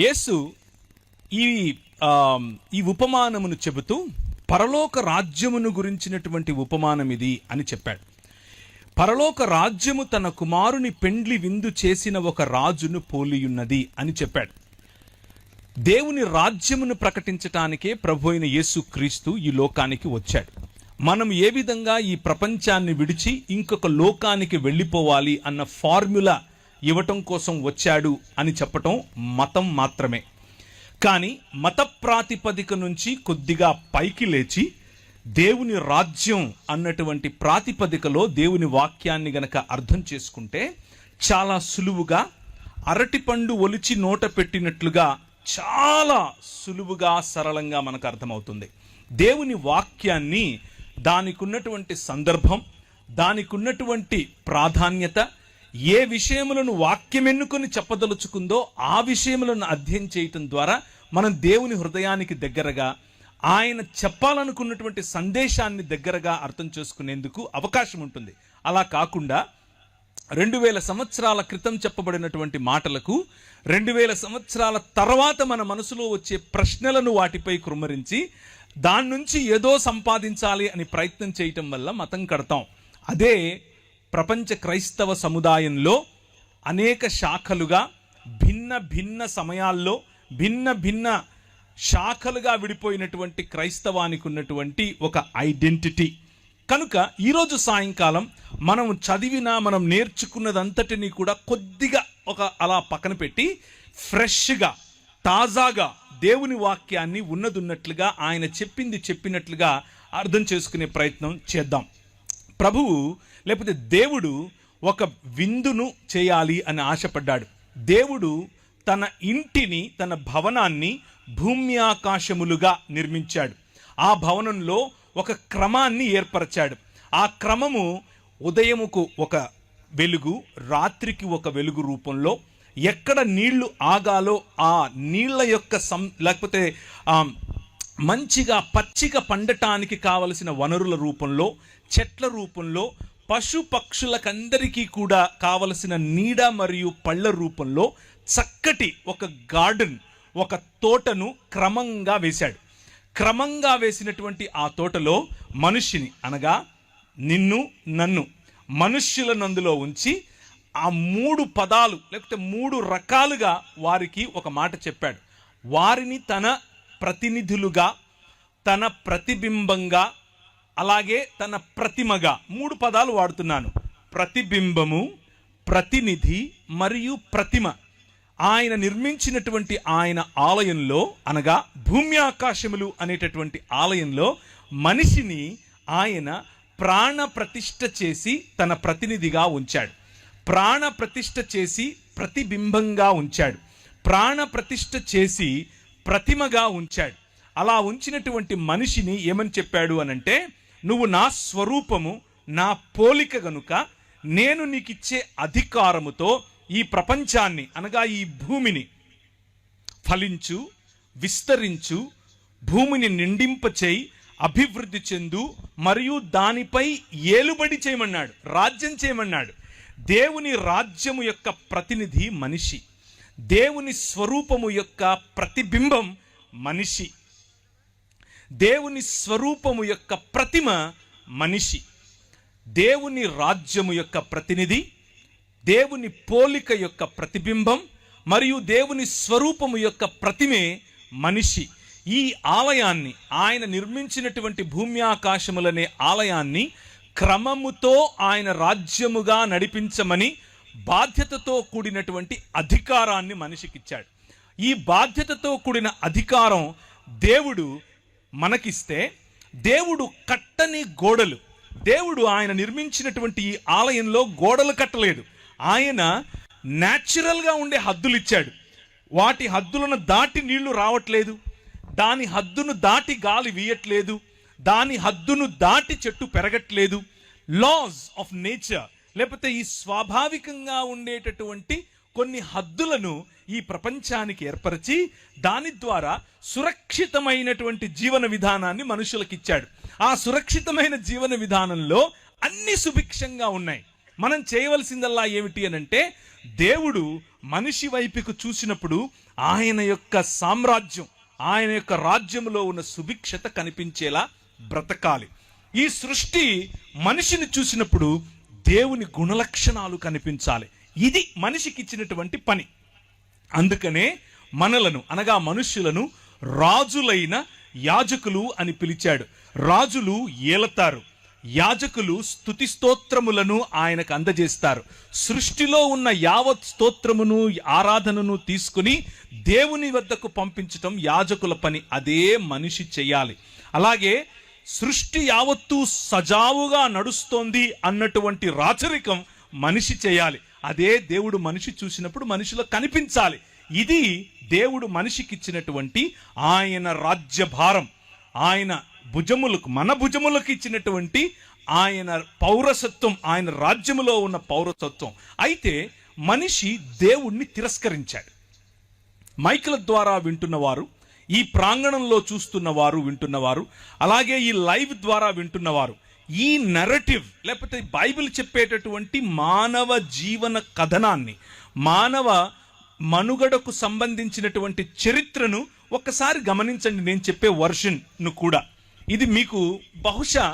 యేసు ఈ ఈ ఉపమానమును చెబుతూ పరలోక రాజ్యమును గురించినటువంటి ఉపమానం ఇది అని చెప్పాడు. పరలోక రాజ్యము తన కుమారుని పెండ్లి విందు చేసిన ఒక రాజును పోలియున్నది అని చెప్పాడు. దేవుని రాజ్యమును ప్రకటించటానికే ప్రభు అయిన యేసు క్రీస్తు ఈ లోకానికి వచ్చాడు. మనం ఏ విధంగా ఈ ప్రపంచాన్ని విడిచి ఇంకొక లోకానికి వెళ్ళిపోవాలి అన్న ఫార్ములా ఇవ్వటం కోసం వచ్చాడు అని చెప్పటం మతం మాత్రమే. కానీ మత ప్రాతిపదిక నుంచి కొద్దిగా పైకి లేచి దేవుని రాజ్యం అన్నటువంటి ప్రాతిపదికలో దేవుని వాక్యాన్ని గనక అర్థం చేసుకుంటే చాలా సులువుగా, అరటిపండు ఒలిచి నోట పెట్టినట్లుగా చాలా సులువుగా, సరళంగా మనకు అర్థమవుతుంది. దేవుని వాక్యాన్ని దానికి ఉన్నటువంటి సందర్భం, దానికి ఉన్నటువంటి ప్రాధాన్యత, ఏ విషయములను వాక్యం ఎన్నుకొని చెప్పదలుచుకుందో ఆ విషయములను అధ్యయనం చేయటం ద్వారా మనం దేవుని హృదయానికి దగ్గరగా, ఆయన చెప్పాలనుకున్నటువంటి సందేశాన్ని దగ్గరగా అర్థం చేసుకునేందుకు అవకాశం ఉంటుంది. అలా కాకుండా 2000 సంవత్సరాల క్రితం చెప్పబడినటువంటి మాటలకు 2000 సంవత్సరాల తర్వాత మన మనసులో వచ్చే ప్రశ్నలను వాటిపై కృమ్మరించి దాని నుంచి ఏదో సంపాదించాలి అని ప్రయత్నం చేయటం వల్ల మతం కడతాం. అదే ప్రపంచ క్రైస్తవ సముదాయంలో అనేక శాఖలుగా, భిన్న భిన్న సమయాల్లో భిన్న భిన్న శాఖలుగా విడిపోయినటువంటి క్రైస్తవానికి ఉన్నటువంటి ఒక ఐడెంటిటీ. కనుక ఈరోజు సాయంకాలం మనం చదివిన, మనం నేర్చుకున్నదంతటినీ కూడా కొద్దిగా అలా పక్కన పెట్టి ఫ్రెష్గా, తాజాగా దేవుని వాక్యాన్ని ఉన్నదున్నట్లుగా, ఆయన చెప్పింది చెప్పినట్లుగా అర్థం చేసుకునే ప్రయత్నం చేద్దాం. ప్రభువు లేకపోతే దేవుడు ఒక విందును చేయాలి అని ఆశపడ్డాడు. దేవుడు తన ఇంటిని, తన భవనాన్ని భూమి ఆకాశములుగా నిర్మించాడు. ఆ భవనంలో ఒక క్రమాన్ని ఏర్పరచాడు. ఆ క్రమము ఉదయముకు ఒక వెలుగు, రాత్రికి ఒక వెలుగు రూపంలో, ఎక్కడ నీళ్లు ఆగాలో ఆ నీళ్ల యొక్క లేకపోతే మంచిగా పచ్చిక పండటానికి కావలసిన వనరుల రూపంలో, చెట్ల రూపంలో, పశు పక్షులకందరికీ కూడా కావలసిన నీడ మరియు పళ్ళ రూపంలో చక్కటి ఒక గార్డెన్, ఒక తోటను క్రమంగా వేశాడు. క్రమంగా వేసినటువంటి ఆ తోటలో మనిషిని, అనగా నిన్ను, నన్ను, మనుష్యులను అందులో ఉంచి ఆ 3 పదాలు లేకపోతే 3 రకాలుగా వారికి ఒక మాట చెప్పాడు. వారిని తన ప్రతినిధులుగా, తన ప్రతిబింబంగా, అలాగే తన ప్రతిమగా, 3 పదాలు వాడుతున్నాను. ప్రతిబింబము, ప్రతినిధి మరియు ప్రతిమ. ఆయన నిర్మించినటువంటి ఆయన ఆలయంలో, అనగా భూమి ఆకాశములు అనేటటువంటి ఆలయంలో మనిషిని ఆయన ప్రాణ ప్రతిష్ఠ చేసి తన ప్రతినిధిగా ఉంచాడు. ప్రాణ ప్రతిష్ఠ చేసి ప్రతిబింబంగా ఉంచాడు. ప్రాణ ప్రతిష్ఠ చేసి ప్రతిమగా ఉంచాడు. అలా ఉంచినటువంటి మనిషిని ఏమని చెప్పాడు అనంటే, నువ్వు నా స్వరూపము, నా పోలిక గనుక నేను నీకిచ్చే అధికారముతో ఈ ప్రపంచాన్ని, అనగా ఈ భూమిని ఫలించు, విస్తరించు, భూమిని నిండింపచేయి, అభివృద్ధి చెందు, మరియు దానిపై ఏలుబడి చేయమన్నాడు, రాజ్యం చేయమన్నాడు. దేవుని రాజ్యము యొక్క ప్రతినిధి మనిషి, దేవుని స్వరూపము యొక్క ప్రతిబింబం మనిషి, దేవుని స్వరూపము యొక్క ప్రతిమ మనిషి. దేవుని రాజ్యము యొక్క ప్రతినిధి, దేవుని పోలిక యొక్క ప్రతిబింబం మరియు దేవుని స్వరూపము యొక్క ప్రతిమే మనిషి. ఈ ఆలయాన్ని, ఆయన నిర్మించినటువంటి భూమి ఆకాశములనే ఆలయాన్ని క్రమముతో ఆయన రాజ్యముగా నడిపించమని బాధ్యతతో కూడినటువంటి అధికారాన్ని మనిషికిచ్చాడు. ఈ బాధ్యతతో కూడిన అధికారం దేవుడు మనకిస్తే, దేవుడు కట్టని గోడలు, దేవుడు ఆయన నిర్మించినటువంటి ఈ ఆలయంలో గోడలు కట్టలేదు. ఆయన న్యాచురల్గా ఉండే హద్దులు ఇచ్చాడు. వాటి హద్దులను దాటి నీళ్లు రావట్లేదు, దాని హద్దును దాటి గాలి వీయట్లేదు, దాని హద్దును దాటి చెట్టు పెరగట్లేదు. లాస్ ఆఫ్ నేచర్, లేకపోతే ఈ స్వాభావికంగా ఉండేటటువంటి కొన్ని హద్దులను ఈ ప్రపంచానికి ఏర్పరిచి దాని ద్వారా సురక్షితమైనటువంటి జీవన విధానాన్ని మనుషులకు ఇచ్చాడు. ఆ సురక్షితమైన జీవన విధానంలో అన్ని సుభిక్షంగా ఉన్నాయి. మనం చేయవలసిందల్లా ఏమిటి అనంటే, దేవుడు మనిషి వైపుకు చూసినప్పుడు ఆయన యొక్క సామ్రాజ్యం, ఆయన యొక్క రాజ్యంలో ఉన్న సుభిక్షత కనిపించేలా బ్రతకాలి. ఈ సృష్టి మనిషిని చూసినప్పుడు దేవుని గుణలక్షణాలు కనిపించాలి. ఇది మనిషికి ఇచ్చినటువంటి పని. అందుకనే మనలను అనగా మనుష్యులను రాజులైన యాజకులు అని పిలిచాడు. రాజులు ఏలతారు, యాజకులు స్తుతి స్తోత్రములను ఆయనకు అందజేస్తారు. సృష్టిలో ఉన్న యావత్ స్తోత్రమును ఆరాధనను తీసుకుని దేవుని వద్దకు పంపించటం యాజకుల పని. అదే మనిషి చేయాలి. అలాగే సృష్టి యావత్తు సజావుగా నడుస్తోంది అన్నటువంటి రాచరికం మనిషి చేయాలి. అదే దేవుడు మనిషి చూసినప్పుడు మనిషిలో కనిపించాలి. ఇది దేవుడు మనిషికిచ్చినటువంటి ఆయన రాజ్యభారం, ఆయన భుజములకు, మన భుజములకు ఇచ్చినటువంటి ఆయన పౌరసత్వం, ఆయన రాజ్యములో ఉన్న పౌరసత్వం. అయితే మనిషి దేవుణ్ణి తిరస్కరించాడు. మైకుల ద్వారా వింటున్నవారు, ఈ ప్రాంగణంలో చూస్తున్నవారు, వింటున్నవారు, అలాగే ఈ లైవ్ ద్వారా వింటున్నవారు, ఈ నెరేటివ్ లేకపోతే బైబిల్ చెప్పేటటువంటి మానవ జీవన కథనాన్ని, మానవ మనుగడకు సంబంధించినటువంటి చరిత్రను ఒక్కసారి గమనించండి. నేను చెప్పే వర్షన్ను కూడా. ఇది మీకు బహుశా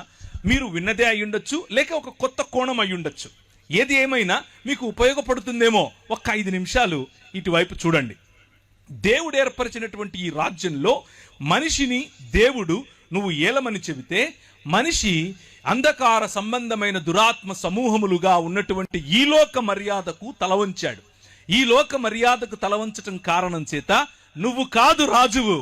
మీరు విన్నదే అయి ఉండొచ్చు, లేక ఒక కొత్త కోణం అయి ఉండొచ్చు. ఏది ఏమైనా మీకు ఉపయోగపడుతుందేమో. ఒక్క 5 నిమిషాలు ఇటువైపు చూడండి. దేవుడు ఏర్పరిచినటువంటి ఈ రాజ్యంలో మనిషిని దేవుడు నువ్వు ఏలమని చెబితే, మనిషి అంధకార సంబంధమైన దురాత్మ సమూహములుగా ఉన్నటువంటి ఈ లోక మర్యాదకు తలవంచాడు. ఈ లోక మర్యాదకు తలవంచటం కారణం చేత నువ్వు కాదు రాజువు,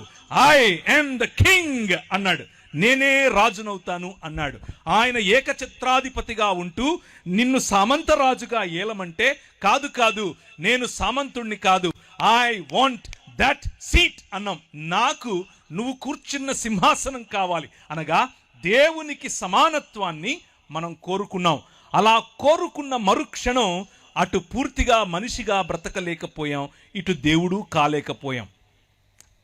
ఐ యామ్ ద కింగ్ అన్నాడు. నేనే రాజునవుతాను అన్నాడు. ఆయన ఏకఛత్రాధిపతిగా ఉంటూ నిన్ను సామంత రాజుగా ఏలమంటే, కాదు కాదు నేను సామంతుణ్ణి కాదు, ఐ వాంట్ దట్ సీట్ అన్నాం. నాకు నువ్వు కూర్చున్న సింహాసనం కావాలి అనగా దేవునికి సమానత్వాన్ని మనం కోరుకున్నాం. అలా కోరుకున్న మరుక్షణం అటు పూర్తిగా మనిషిగా బ్రతకలేకపోయాం, ఇటు దేవుడు కాలేకపోయాం.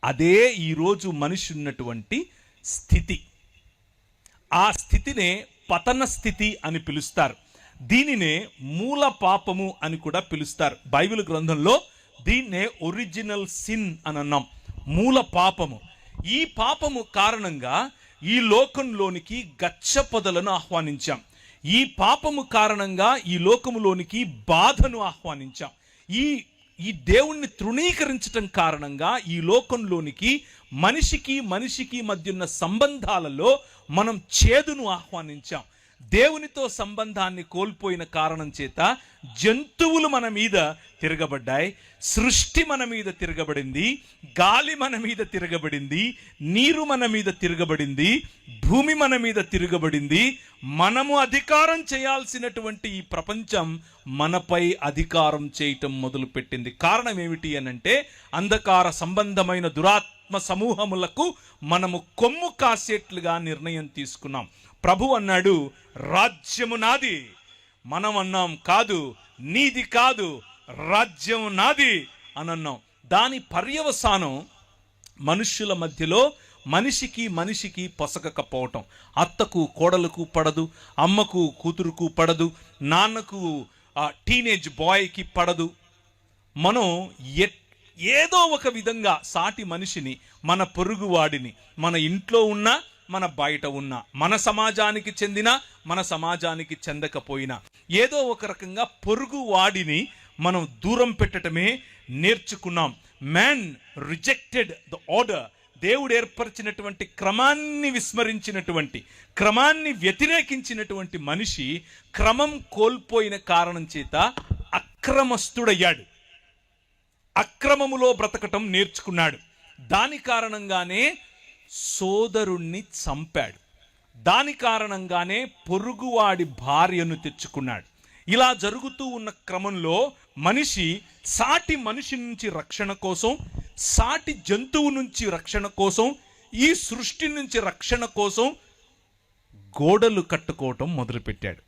అదే ఈరోజు మనిషి ఉన్నటువంటి స్థితి. ఆ స్థితినే పతన స్థితి అని పిలుస్తారు. దీనినే మూల పాపము అని కూడా పిలుస్తారు. బైబిల్ గ్రంథంలో దీన్నే ఒరిజినల్ సిన్ అని అన్నాం, మూల పాపము. ఈ పాపము కారణంగా ఈ లోకంలోనికి గచ్చపొదలను ఆహ్వానించాం. ఈ పాపము కారణంగా ఈ లోకములోనికి బాధను ఆహ్వానించాం. ఈ దేవుణ్ణి తృణీకరించటం కారణంగా ఈ లోకంలోనికి మనిషికి మధ్య ఉన్న సంబంధాలలో మనం చేదును ఆహ్వానించాం. దేవునితో సంబంధాన్ని కోల్పోయిన కారణం చేత జంతువులు మన మీద తిరగబడ్డాయి, సృష్టి మన మీద తిరగబడింది, గాలి మన మీద తిరగబడింది, నీరు మన మీద తిరగబడింది, భూమి మన మీద తిరగబడింది. మనము అధికారం చేయాల్సినటువంటి ఈ ప్రపంచం మనపై అధికారం చేయటం మొదలుపెట్టింది. కారణం ఏమిటి అనంటే, అంధకార సంబంధమైన దురాత్మ సమూహములకు మనము కొమ్ము కాసేట్లుగా నిర్ణయం తీసుకున్నాం. ప్రభు అన్నాడు, రాజ్యము నాది. మనం అన్నాం, కాదు నీది కాదు, రాజ్యం నాది అని అన్నాం. దాని పర్యవసానం మనుష్యుల మధ్యలో మనిషికి పొసగకపోవటం. అత్తకు కోడలకు పడదు, అమ్మకు కూతురుకు పడదు, నాన్నకు టీనేజ్ బాయ్కి పడదు. మనం ఏదో ఒక విధంగా సాటి మనిషిని, మన పొరుగువాడిని, మన ఇంట్లో ఉన్న, మన బయట ఉన్న, మన సమాజానికి చెందిన, మన సమాజానికి చెందకపోయినా, ఏదో ఒక రకంగా పొరుగు వాడిని మనం దూరం పెట్టడమే నేర్చుకున్నాం. Man rejected the order. దేవుడు ఏర్పరిచినటువంటి క్రమాన్ని విస్మరించినటువంటి, క్రమాన్ని వ్యతిరేకించినటువంటి మనిషి క్రమం కోల్పోయిన కారణం చేత అక్రమస్తుడయ్యాడు. అక్రమములో బ్రతకటం నేర్చుకున్నాడు. దాని కారణంగానే సోదరుణ్ణి చంపాడు. దాని కారణంగానే పొరుగువాడి భార్యను తెచ్చుకున్నాడు. ఇలా జరుగుతూ ఉన్న క్రమంలో మనిషి సాటి మనిషి నుంచి రక్షణ కోసం, సాటి జంతువు నుంచి రక్షణ కోసం, ఈ సృష్టి నుంచి రక్షణ కోసం గోడలు కట్టుకోవటం మొదలుపెట్టాడు.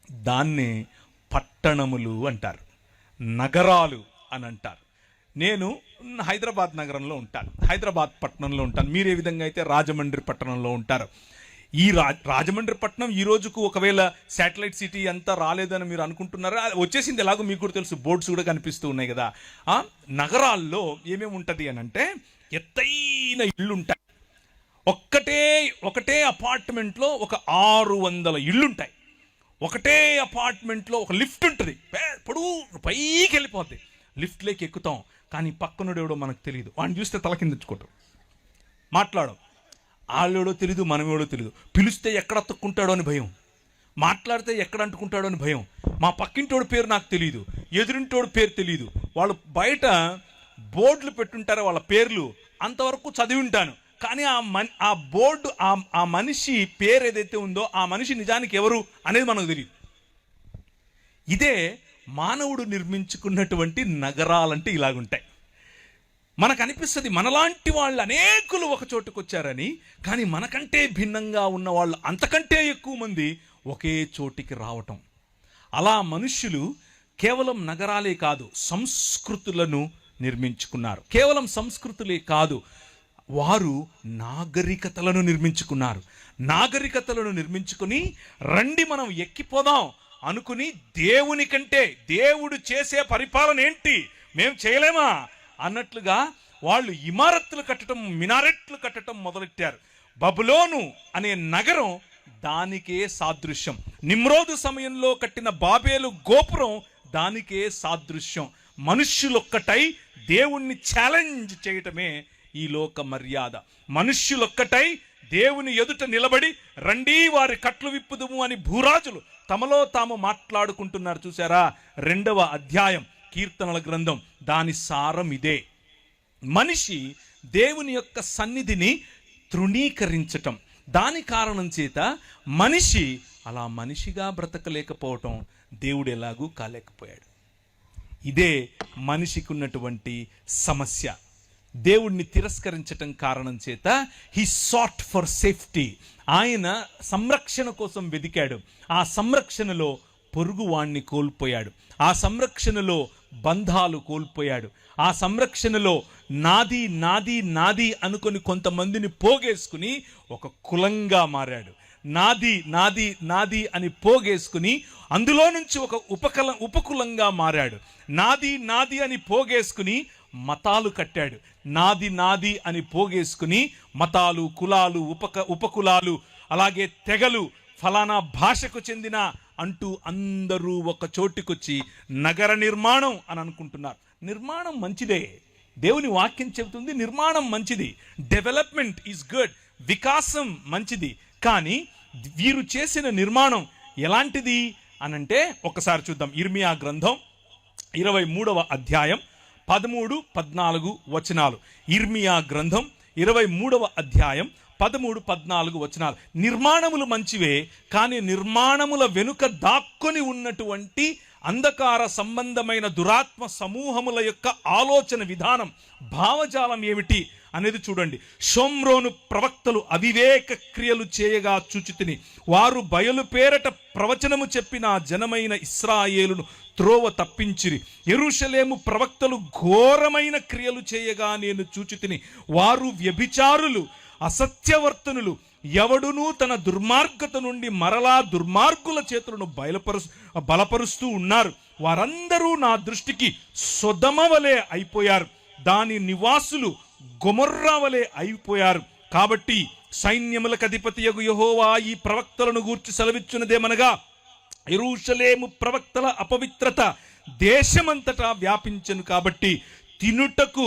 దాన్నే పట్టణములు అంటారు, నగరాలు అని అంటారు. నేను హైదరాబాద్ నగరంలో ఉంటాను, హైదరాబాద్ పట్టణంలో ఉంటాను. మీరు ఏ విధంగా అయితే రాజమండ్రి పట్టణంలో ఉంటారు. ఈ రాజమండ్రి పట్టణం ఈ రోజుకు ఒకవేళ శాటిలైట్ సిటీ అంతా రాలేదని మీరు అనుకుంటున్నారా? వచ్చేసింది, ఎలాగో మీకు కూడా తెలుసు, బోర్డ్స్ కూడా కనిపిస్తూ ఉన్నాయి కదా. నగరాల్లో ఏమేమి ఉంటుంది అని అంటే ఎత్తైన ఇళ్ళుంటాయి. ఒకటే అపార్ట్మెంట్లో ఒక 600 ఇళ్ళుంటాయి. ఒకటే అపార్ట్మెంట్లో ఒక లిఫ్ట్ ఉంటుంది, పొడుగు పైకి వెళ్ళిపోద్ది. లిఫ్ట్లోకి ఎక్కుతాం, కానీ పక్కనుడేవడో మనకు తెలియదు. వాడిని చూస్తే తల కిందించుకోవటం, మాట్లాడడం, వాళ్ళేడో తెలియదు, మనమేడో తెలియదు. పిలిస్తే ఎక్కడ అతుక్కుంటాడో అని భయం, మాట్లాడితే ఎక్కడ అంటుకుంటాడో అని భయం. మా పక్కింటోడి పేరు నాకు తెలియదు, ఎదురింటోడి పేరు తెలియదు. వాళ్ళు బయట బోర్డులు పెట్టుంటారు వాళ్ళ పేర్లు, అంతవరకు చదివి ఉంటాను. కానీ ఆ బోర్డు, ఆ మనిషి పేరు ఏదైతే ఉందో ఆ మనిషి నిజానికి ఎవరు అనేది మనకు తెలియదు. ఇదే మానవుడు నిర్మించుకున్నటువంటి నగరాలంటే ఇలాగుంటాయి. మనకు అనిపిస్తుంది మనలాంటి వాళ్ళు అనేకులు ఒక చోటుకు వచ్చారని, కానీ మనకంటే భిన్నంగా ఉన్న వాళ్ళు అంతకంటే ఎక్కువ మంది ఒకే చోటికి రావటం. అలా మనుష్యులు కేవలం నగరాలే కాదు, సంస్కృతులను నిర్మించుకున్నారు. కేవలం సంస్కృతులే కాదు, వారు నాగరికతలను నిర్మించుకున్నారు. నాగరికతలను నిర్మించుకుని రండి మనం ఎక్కిపోదాం అనుకుని దేవుని కంటే, దేవుడు చేసే పరిపాలన ఏంటి మేము చేయలేమా అన్నట్లుగా వాళ్ళు ఇమారత్తులు కట్టడం, మినారెట్లు కట్టడం మొదలెట్టారు. బబులోను అనే నగరం దానికే సాదృశ్యం. నిమ్రోదు సమయంలో కట్టిన బాబేలు గోపురం దానికే సాదృశ్యం. మనుష్యులొక్కటై దేవుణ్ణి ఛాలెంజ్ చేయటమే ఈ లోక మర్యాద. మనుష్యులొక్కటై దేవుని ఎదుట నిలబడి రండి వారి కట్లు విప్పుదుము అని భూరాజులు తమలో తాము మాట్లాడుకుంటున్నారు. చూసారా? 2వ అధ్యాయం కీర్తనల గ్రంథం, దాని సారం ఇదే. మనిషి దేవుని యొక్క సన్నిధిని తృణీకరించటం, దాని కారణం చేత మనిషి అలా మనిషిగా బ్రతకలేకపోవటం, దేవుడు ఎలాగూ కాలేకపోయాడు. ఇదే మనిషికి ఉన్నటువంటి సమస్య. దేవుణ్ణి తిరస్కరించటం కారణం చేత హీ సాట్ ఫర్ సేఫ్టీ, ఆయన సంరక్షణ కోసం వెదికాడు. ఆ సంరక్షణలో పొరుగువాణ్ణి కోల్పోయాడు, ఆ సంరక్షణలో బంధాలు కోల్పోయాడు, ఆ సంరక్షణలో నాది నాది నాది అనుకొని కొంతమందిని పోగేసుకుని ఒక కులంగా మారాడు. నాది నాది నాది అని పోగేసుకుని అందులో నుంచి ఒక ఉపకులంగా మారాడు. నాది నాది అని పోగేసుకుని మతాలు కట్టాడు. నాది నాది అని పోగేసుకుని మతాలు, కులాలు, ఉపకులాలు, అలాగే తెగలు, ఫలానా భాషకు చెందిన అంటూ అందరూ ఒక చోటికొచ్చి నగర నిర్మాణం అని అనుకుంటున్నారు. నిర్మాణం మంచిదే, దేవుని వాక్యం చెబుతుంది నిర్మాణం మంచిది, డెవలప్మెంట్ ఈజ్ గుడ్, వికాసం మంచిది. కానీ వీరు చేసిన నిర్మాణం ఎలాంటిది అనంటే ఒకసారి చూద్దాం. ఇర్మియా గ్రంథం 23వ అధ్యాయం 13-14 వచనాలు. ఇర్మియా గ్రంథం 23వ అధ్యాయం 13-14 వచనాలు. నిర్మాణములు మంచివే, కానీ నిర్మాణముల వెనుక దాక్కొని ఉన్నటువంటి అంధకార సంబంధమైన దురాత్మ సమూహముల యొక్క ఆలోచన విధానం, భావజాలం ఏమిటి అనేది చూడండి. షోమ్రోను ప్రవక్తలు అవివేక క్రియలు చేయగా చూచితిని, వారు బయలు పేరట ప్రవచనము చెప్పిన జనమైన ఇశ్రాయేలును త్రోవ తప్పించిరి. యెరూషలేము ప్రవక్తలు ఘోరమైన క్రియలు చేయగా నేను చూచితిని, వారు వ్యభిచారులు, అసత్యవర్తనులు, ఎవడునూ తన దుర్మార్గత నుండి మరలా దుర్మార్గుల చేతులను బలపరుస్తూ ఉన్నారు. వారందరూ నా దృష్టికి సొదొమ వలె అయిపోయారు, దాని నివాసులు గొమొర్రా వలె అయిపోయారు. కాబట్టి సైన్యములకు అధిపతియగు యెహోవా ఈ ప్రవక్తలను గూర్చి సెలవిచ్చున్నదేమనగా, యెరూషలేము ప్రవక్తల అపవిత్రత దేశమంతటా వ్యాపించెను, కాబట్టి తినుటకు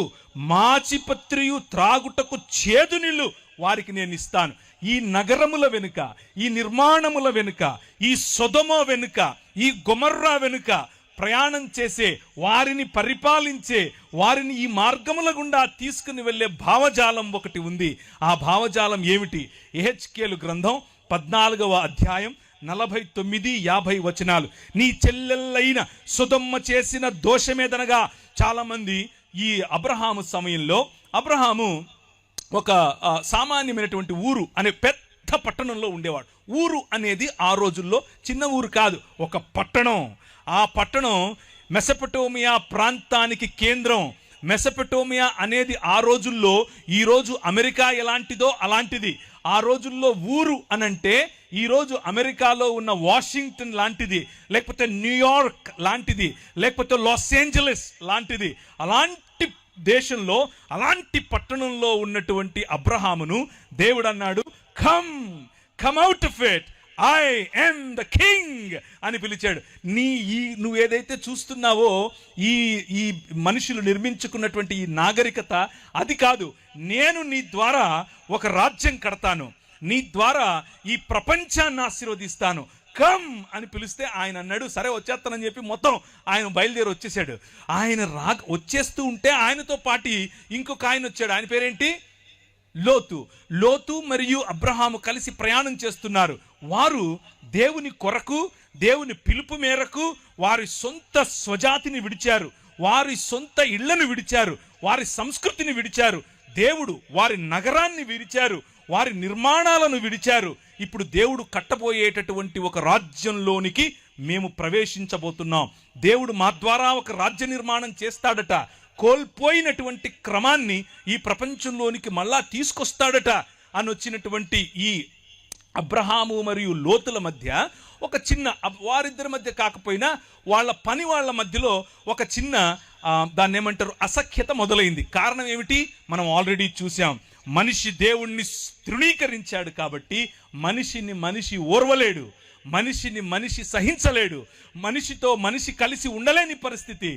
మాచిపత్రియు త్రాగుటకు చేదు నీళ్లు వారికి నేను ఇస్తాను. ఈ నగరముల వెనుక, ఈ నిర్మాణముల వెనుక, ఈ సొదొమ వెనుక, ఈ గొమొర్రా వెనుక ప్రయాణం చేసే వారిని పరిపాలించే వారిని ఈ మార్గముల గుండా తీసుకుని వెళ్ళే భావజాలం ఒకటి ఉంది. ఆ భావజాలం ఏమిటి? యెహెజ్కేలు గ్రంథం 14వ అధ్యాయం 49-50 వచనాలు. నీ చెల్లెళ్ళైన సొదొమ చేసిన దోషమేదనగా, చాలామంది ఈ అబ్రహాము సమయంలో, అబ్రహాము ఒక సామాన్యమైనటువంటి ఊరు అనే పెద్ద పట్టణంలో ఉండేవాడు. ఊరు అనేది ఆ రోజుల్లో చిన్న ఊరు కాదు, ఒక పట్టణం. ఆ పట్టణం మెసొపొటేమియా ప్రాంతానికి కేంద్రం. మెసొపొటేమియా అనేది ఆ రోజుల్లో ఈరోజు అమెరికా ఎలాంటిదో అలాంటిది. ఆ రోజుల్లో ఊరు అనంటే ఈరోజు అమెరికాలో ఉన్న వాషింగ్టన్ లాంటిది, లేకపోతే న్యూయార్క్ లాంటిది, లేకపోతే లాస్ ఏంజలస్ లాంటిది, అలాంటి దేశంలో అలాంటి పట్టణంలో ఉన్నటువంటి అబ్రహామును దేవుడు అన్నాడు, come out of it, I am the king అని పిలిచాడు. నువ్వు ఏదైతే చూస్తున్నావో ఈ మనుషులు నిర్మించుకున్నటువంటి ఈ నాగరికత అది కాదు. నేను నీ ద్వారా ఒక రాజ్యం కడతాను, నీ ద్వారా ఈ ప్రపంచాన్ని ఆశీర్వదిస్తాను, కమ్ అని పిలిస్తే ఆయన అన్నాడు సరే వచ్చేస్తానని చెప్పి మొత్తం ఆయన బయలుదేరి వచ్చేసాడు. ఆయన వచ్చేస్తూ ఉంటే ఆయనతో పాటు ఇంకొక ఆయన వచ్చాడు. ఆయన పేరేంటి? లోతు మరియు అబ్రహాము కలిసి ప్రయాణం చేస్తున్నారు. వారు దేవుని కొరకు, దేవుని పిలుపు మేరకు వారి సొంత స్వజాతిని విడిచారు, వారి సొంత ఇళ్లను విడిచారు, వారి సంస్కృతిని విడిచారు. దేవుడు వారి నగరాన్ని విడిచారు, వారి నిర్మాణాలను విడిచారు. ఇప్పుడు దేవుడు కట్టబోయేటటువంటి ఒక రాజ్యంలోనికి మేము ప్రవేశించబోతున్నాం. దేవుడు మా ద్వారా ఒక రాజ్య నిర్మాణం చేస్తాడట. కోల్పోయినటువంటి క్రమాన్ని ఈ ప్రపంచంలోనికి మళ్ళా తీసుకొస్తాడట అని వచ్చినటువంటి ఈ అబ్రహాము మరియు లోతుల మధ్య ఒక చిన్న, వారిద్దరి మధ్య కాకపోయినా వాళ్ళ మధ్యలో ఒక చిన్న దాన్ని ఏమంటారు, అసఖ్యత మొదలైంది. కారణం ఏమిటి? మనం ఆల్రెడీ చూసాం. మనిషి దేవుణ్ణి తృణీకరించాడు కాబట్టి మనిషి ఓర్వలేడు, మనిషిని మనిషి సహించలేడు, మనిషితో మనిషి కలిసి ఉండలేని పరిస్థితి.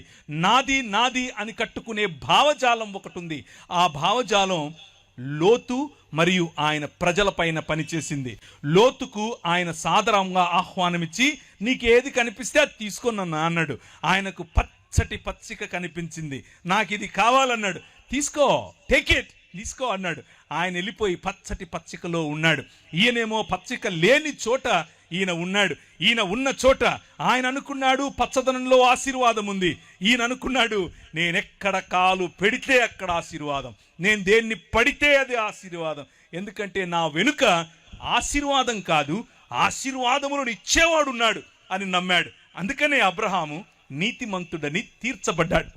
నాది అని కట్టుకునే భావజాలం ఒకటి ఉంది. ఆ భావజాలం లోతు మరియు ఆయన ప్రజల పైన పనిచేసింది. లోతుకు ఆయన సాదరంగా ఆహ్వానమిచ్చి నీకు ఏది కనిపిస్తే అది తీసుకున్నా అన్నాడు. ఆయనకు పచ్చటి పచ్చిక కనిపించింది, నాకు ఇది కావాలన్నాడు. తీసుకో, టేక్ ఇట్, తీసుకో అన్నాడు. ఆయన వెళ్ళిపోయి పచ్చటి పచ్చికలో ఉన్నాడు. ఈయనేమో పచ్చిక లేని చోట ఈయన ఉన్నాడు. ఈయన ఉన్న చోట ఆయన అనుకున్నాడు పచ్చదనంలో ఆశీర్వాదం ఉంది. ఈయన అనుకున్నాడు నేనెక్కడ కాలు పెడితే అక్కడ ఆశీర్వాదం, నేను దేన్ని పడితే అది ఆశీర్వాదం, ఎందుకంటే నా వెనుక ఆశీర్వాదం కాదు ఆశీర్వాదములను ఇచ్చేవాడున్నాడు అని నమ్మాడు. అందుకనే అబ్రహాము నీతిమంతుడని తీర్చబడ్డాడు.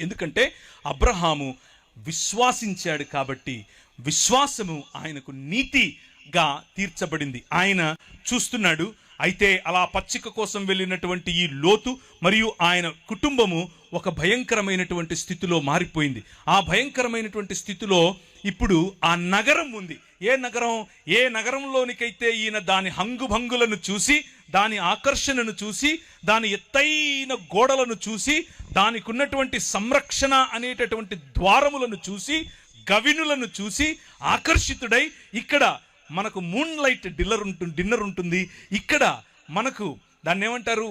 ఎందుకంటే అబ్రహాము విశ్వాసించాడు కాబట్టి విశ్వాసము ఆయనకు నీతిగా తీర్చబడింది. ఆయన చూస్తున్నాడు. అయితే అలా పచ్చిక కోసం వెళ్ళినటువంటి ఈ లోతు మరియు ఆయన కుటుంబము ఒక భయంకరమైనటువంటి స్థితిలో మారిపోయింది. ఆ భయంకరమైనటువంటి స్థితిలో ఇప్పుడు ఆ నగరం ఉంది. ఏ నగరంలోనికైతే ఈయన దాని హంగుభంగులను చూసి, దాని ఆకర్షణను చూసి, దాని ఎత్తైన గోడలను చూసి, దానికి ఉన్నటువంటి సంరక్షణ అనేటటువంటి ద్వారములను చూసి, గవినులను చూసి ఆకర్షితుడై, ఇక్కడ మనకు మూన్ లైట్ డిన్నర్ ఉంటుంది, ఇక్కడ మనకు దాన్ని ఏమంటారు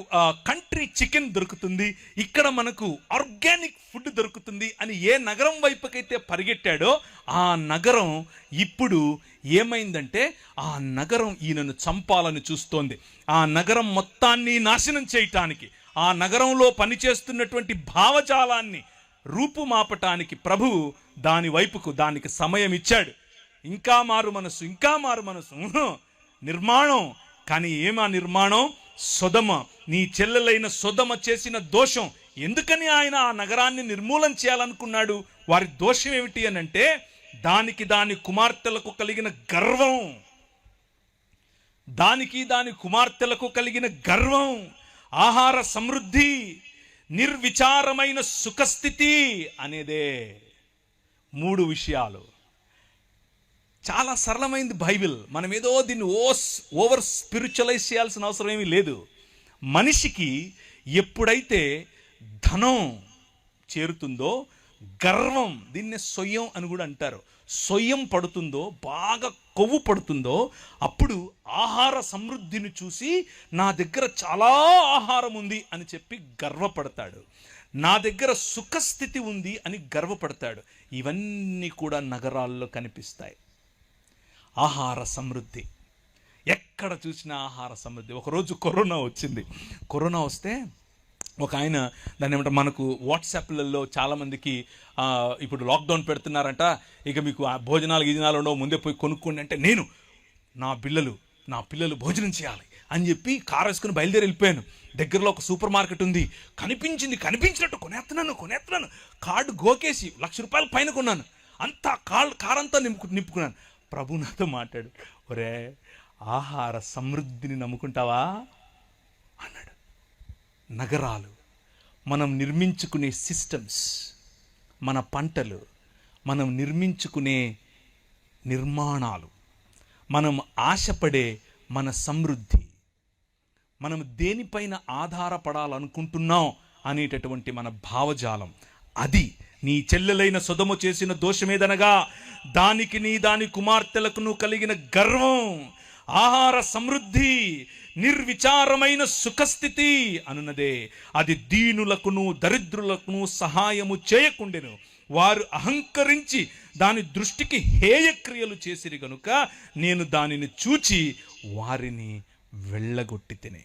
కంట్రీ చికెన్ దొరుకుతుంది, ఇక్కడ మనకు ఆర్గానిక్ ఫుడ్ దొరుకుతుంది అని ఏ నగరం వైపుకైతే పరిగెట్టాడో ఆ నగరం ఇప్పుడు ఏమైందంటే ఆ నగరం ఈయనను చంపాలని చూస్తోంది. ఆ నగరం మొత్తాన్ని నాశనం చేయటానికి, ఆ నగరంలో పనిచేస్తున్నటువంటి భావజాలాన్ని రూపుమాపటానికి ప్రభువు దాని వైపుకు దానికి సమయం ఇచ్చాడు. ఇంకా మారు మనసు నిర్మాణం. కానీ ఏమా నిర్మాణం? సొదమ, నీ చెల్లెలైన సొదమ చేసిన దోషం. ఎందుకని ఆయన ఆ నగరాన్ని నిర్మూలన చేయాలనుకున్నాడు? వారి దోషం ఏమిటి అని అంటే దాని కుమార్తెలకు కలిగిన గర్వం, దాని కుమార్తెలకు కలిగిన గర్వం, ఆహార సమృద్ధి, నిర్విచారమైన సుఖస్థితి అనేదే 3 విషయాలు. చాలా సరళమైంది బైబిల్. మనం ఏదో దీన్ని ఓవర్ స్పిరిచువలైజ్ చేయాల్సిన అవసరం ఏమీ లేదు. మనిషికి ఎప్పుడైతే ధనం చేరుతుందో, గర్వం, దీన్నే సొయ్యం అని కూడా అంటారు, సొయ్యం పడుతుందో, బాగా కొవ్వు పడుతుందో, అప్పుడు ఆహార సమృద్ధిని చూసి నా దగ్గర చాలా ఆహారం ఉంది అని చెప్పి గర్వపడతాడు, నా దగ్గర సుఖస్థితి ఉంది అని గర్వపడతాడు. ఇవన్నీ కూడా నగరాల్లో కనిపిస్తాయి. ఆహార సమృద్ధి, ఎక్కడ చూసినా ఆహార సమృద్ధి. ఒకరోజు కరోనా వచ్చింది. కరోనా వస్తే ఒక ఆయన దాన్ని ఏమంటారు, మనకు వాట్సాప్లలో చాలామందికి ఇప్పుడు లాక్డౌన్ పెడుతున్నారంట, ఇక మీకు భోజనాలు ఉండవు, ముందే పోయి కొనుక్కోండి అంటే, నేను నా పిల్లలు భోజనం చేయాలి అని చెప్పి కారు వేసుకుని బయలుదేరి వెళ్ళిపోయాను. దగ్గరలో ఒక సూపర్ మార్కెట్ ఉంది, కనిపించినట్టు కొనేస్తున్నాను. కార్డు గోకేసి ₹1,00,000 పైన కొన్నాను. అంతా కారంతా నింపుకున్నాను. ప్రభు నాతో మాట్లాడు, ఒరే ఆహార సమృద్ధిని నమ్ముకుంటావా అన్నాడు. నగరాలు, మనం నిర్మించుకునే సిస్టమ్స్, మన పంటలు, మనం నిర్మించుకునే నిర్మాణాలు, మనం ఆశపడే మన సమృద్ధి, మనం దేనిపైన ఆధారపడాలనుకుంటున్నాం అనేటటువంటి మన భావజాలం, అది నీ చెల్లెలైన సొదొమ చేసిన దోషమేదనగా దానికి నీ దాని కుమార్తెలకు కలిగిన గర్వం, ఆహార సమృద్ధి, నిర్విచారమైన సుఖస్థితి అనున్నదే. అది దీనులకును దరిద్రులకును సహాయము చేయకుండెను. వారు అహంకరించి దాని దృష్టికి హేయక్రియలు చేసిరి గనుక నేను దానిని చూచి వారిని వెళ్ళగొట్టి తినే.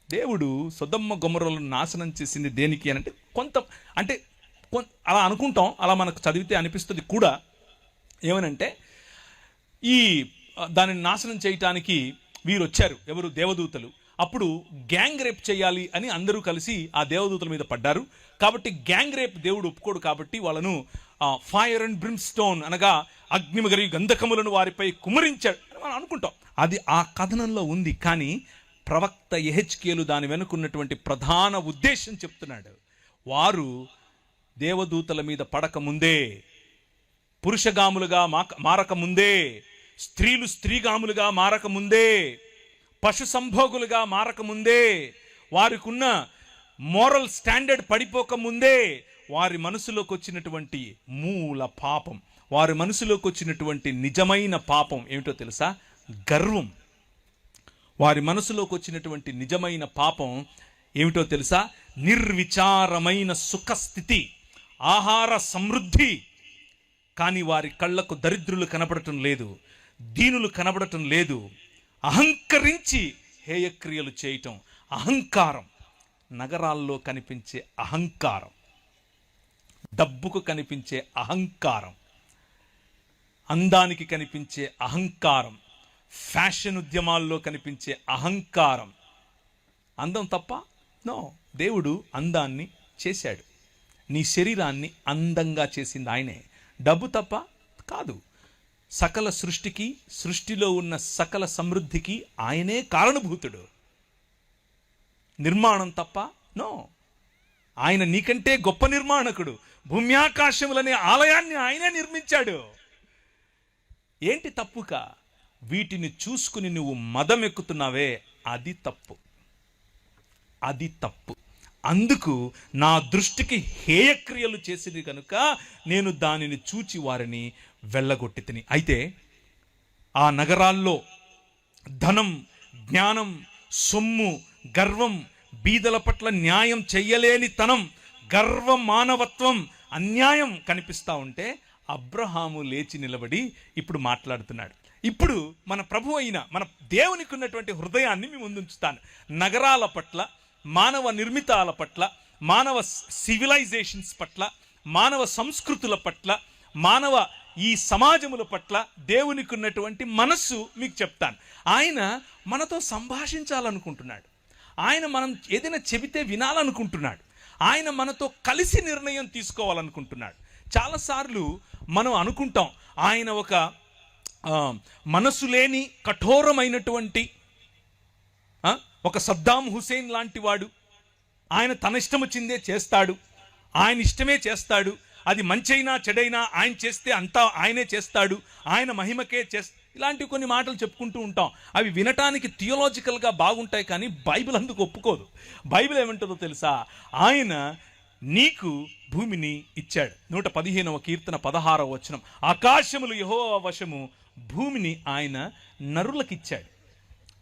దేవుడు సొదొమ గొమొర్రాలను నాశనం చేసింది దేనికి అంటే అలా అనుకుంటాం, అలా మనకు చదివితే అనిపిస్తుంది కూడా. ఏమనంటే ఈ దానిని నాశనం చేయటానికి వీరు వచ్చారు, ఎవరు? దేవదూతలు. అప్పుడు గ్యాంగ్ రేప్ చేయాలి అని అందరూ కలిసి ఆ దేవదూతల మీద పడ్డారు. కాబట్టి గ్యాంగ్ రేప్ దేవుడు ఒప్పుకోడు. కాబట్టి వాళ్ళను ఫైర్ అండ్ బ్రిమ్స్టోన్ అనగా అగ్ని మరియు గంధకములను వారిపై కుమరించాడు అని మనం అనుకుంటాం. అది ఆ కథనంలో ఉంది. కానీ ప్రవక్త యెహెజ్కేలు దాని వెనుకున్నటువంటి ప్రధాన ఉద్దేశం చెప్తున్నాడు. వారు దేవదూతల మీద పడక ముందే, పురుషగాములుగా మారక ముందే, స్త్రీలు స్త్రీగాములుగా మారక ముందే, పశు సంభోగులుగా మారక ముందే, వారికి ఉన్న మోరల్ స్టాండర్డ్ పడిపోక ముందే వారి మనసులోకి వచ్చినటువంటి మూల పాపం, వారి మనసులోకి వచ్చినటువంటి నిజమైన పాపం ఏమిటో తెలుసా? గర్వం. వారి మనసులోకి వచ్చినటువంటి నిజమైన పాపం ఏమిటో తెలుసా? నిర్విచారమైన సుఖస్థితి, ఆహార సమృద్ధి. కానీ వారి కళ్ళకు దరిద్రులు కనబడటం లేదు, దీనులు కనబడటం లేదు. అహంకరించి హేయక్రియలు చేయటం, అహంకారం. నగరాల్లో కనిపించే అహంకారం, డబ్బుకు కనిపించే అహంకారం, అందానికి కనిపించే అహంకారం, ఫ్యాషన్ ఉద్యమాల్లో కనిపించే అహంకారం. అందం తప్ప? నో. దేవుడు అందాన్ని చేశాడు, నీ శరీరాన్ని అందంగా చేసింది ఆయనే. డబ్బు తప్ప? కాదు. సకల సృష్టికి, సృష్టిలో ఉన్న సకల సమృద్ధికి ఆయనే కారణభూతుడు. నిర్మాణం తప్ప? నో. ఆయన నీకంటే గొప్ప నిర్మాణకుడు. భూమ్యాకాశములనే ఆలయాన్ని ఆయనే నిర్మించాడు. ఏంటి తప్పుక? వీటిని చూసుకుని నువ్వు మదం ఎక్కుతున్నావే, అది తప్పు, అది తప్పు. అందుకు నా దృష్టికి హేయక్రియలు చేసింది కనుక నేను దానిని చూచి వారిని వెళ్ళగొట్టి తిని. అయితే ఆ నగరాల్లో ధనం, జ్ఞానం, సొమ్ము, గర్వం, బీదల పట్ల న్యాయం చెయ్యలేని తనం, గర్వం, మానవత్వం, అన్యాయం కనిపిస్తూ ఉంటే అబ్రహాము లేచి నిలబడి ఇప్పుడు మాట్లాడుతున్నాడు. ఇప్పుడు మన ప్రభు అయిన మన దేవునికి ఉన్నటువంటి హృదయాన్ని మీ ముందుంచుతాను. నగరాల పట్ల, మానవ నిర్మితాల పట్ల, మానవ సివిలైజేషన్స్ పట్ల, మానవ సంస్కృతుల పట్ల, మానవ ఈ సమాజముల పట్ల దేవునికి ఉన్నటువంటి మనస్సు మీకు చెప్తాను. ఆయన మనతో సంభాషించాలనుకుంటున్నాడు. ఆయన మనం ఏదైనా చెబితే వినాలనుకుంటున్నాడు. ఆయన మనతో కలిసి నిర్ణయం తీసుకోవాలనుకుంటున్నాడు. చాలాసార్లు మనం అనుకుంటాం ఆయన ఒక మనసు లేని కఠోరమైనటువంటి ఒక సద్దాం హుసేన్ లాంటి వాడు, ఆయన తన ఇష్టం వచ్చిందే చేస్తాడు, ఆయన ఇష్టమే చేస్తాడు, అది మంచైనా చెడైనా ఆయన చేస్తే అంతా ఆయనే చేస్తాడు, ఆయన మహిమకే ఇలాంటివి కొన్ని మాటలు చెప్పుకుంటూ ఉంటాం. అవి వినటానికి థియోలాజికల్గా బాగుంటాయి, కానీ బైబిల్ అందుకు ఒప్పుకోదు. బైబిల్ ఏమంటుందో తెలుసా? ఆయన నీకు భూమిని ఇచ్చాడు. 115వ కీర్తన 16వ వచనం, ఆకాశములు యెహోవా వశము, భూమిని ఆయన నరులకు ఇచ్చాడు.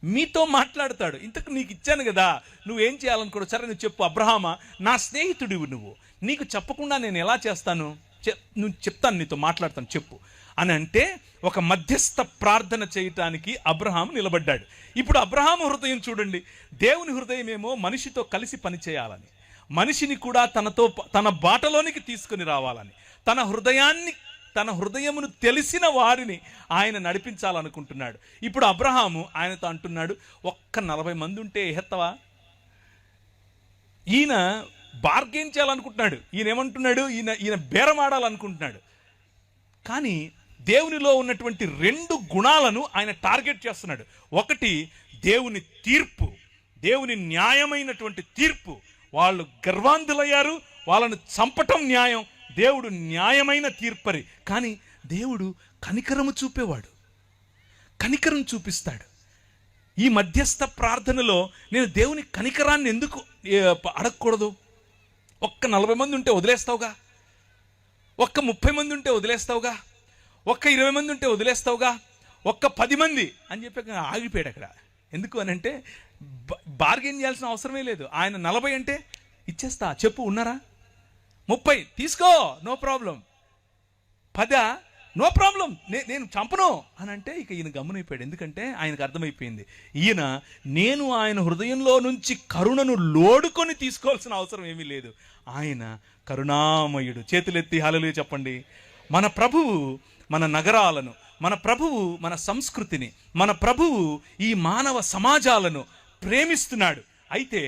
మీతో మాట్లాడతాడు. ఇంతకు నీకు ఇచ్చాను కదా, నువ్వేం చేయాలనుకోడు? సరే నువ్వు చెప్పు. అబ్రహామా, నా స్నేహితుడివి నువ్వు, నీకు చెప్పకుండా నేను ఎలా చేస్తాను? నువ్వు చెప్తాను, నీతో మాట్లాడతాను, చెప్పు అని అంటే ఒక మధ్యస్థ ప్రార్థన చేయటానికి అబ్రహాము నిలబడ్డాడు. ఇప్పుడు అబ్రహాము హృదయం చూడండి. దేవుని హృదయం ఏమో మనిషితో కలిసి పనిచేయాలని, మనిషిని కూడా తన బాటలోనికి తీసుకుని రావాలని, తన హృదయమును తెలిసిన వారిని ఆయన నడిపించాలనుకుంటున్నాడు. ఇప్పుడు అబ్రహాము ఆయనతో అంటున్నాడు, ఒక్క 40 మంది ఉంటే ఎహెత్తవా? ఈయన బార్గెన్ చేయాలనుకుంటున్నాడు. ఈయన ఏమంటున్నాడు? ఈయన బేరమాడాలనుకుంటున్నాడు. కానీ దేవునిలో ఉన్నటువంటి 2 గుణాలను ఆయన టార్గెట్ చేస్తున్నాడు. ఒకటి దేవుని తీర్పు, దేవుని న్యాయమైనటువంటి తీర్పు. వాళ్ళు గర్వాంధులయ్యారు, వాళ్ళను చంపటం న్యాయం. దేవుడు న్యాయమైన తీర్పరి. కానీ దేవుడు కనికరము చూపేవాడు, కనికరం చూపిస్తాడు. ఈ మధ్యస్థ ప్రార్థనలో నేను దేవుని కనికరాన్ని ఎందుకు అడగకూడదు? ఒక్క 40 మంది ఉంటే వదిలేస్తావుగా, ఒక్క 30 మంది ఉంటే వదిలేస్తావుగా, ఒక్క 20 మంది ఉంటే వదిలేస్తావుగా, ఒక్క 10 మంది అని చెప్పి ఆగిపోయాడు అక్కడ. ఎందుకు అని అంటే బార్గెన్ చేయాల్సిన అవసరమే లేదు. ఆయన 40 అంటే ఇచ్చేస్తా, చెప్పు ఉన్నారా, 30 తీసుకో, నో ప్రాబ్లం, 10 నో ప్రాబ్లం, నేను చంపను అని అంటే ఇక ఈయన గమ్మునైపోయాడు. ఎందుకంటే ఆయనకు అర్థమైపోయింది, ఈయన నేను ఆయన హృదయంలో నుంచి కరుణను లోడుకొని తీసుకోవాల్సిన అవసరం ఏమీ లేదు. ఆయన కరుణామయుడు. చేతులెత్తి హల్లెలూయా చెప్పండి. మన ప్రభువు మన నగరాలను, మన ప్రభువు మన సంస్కృతిని, మన ప్రభువు ఈ మానవ సమాజాలను ప్రేమిస్తున్నాడు. అయితే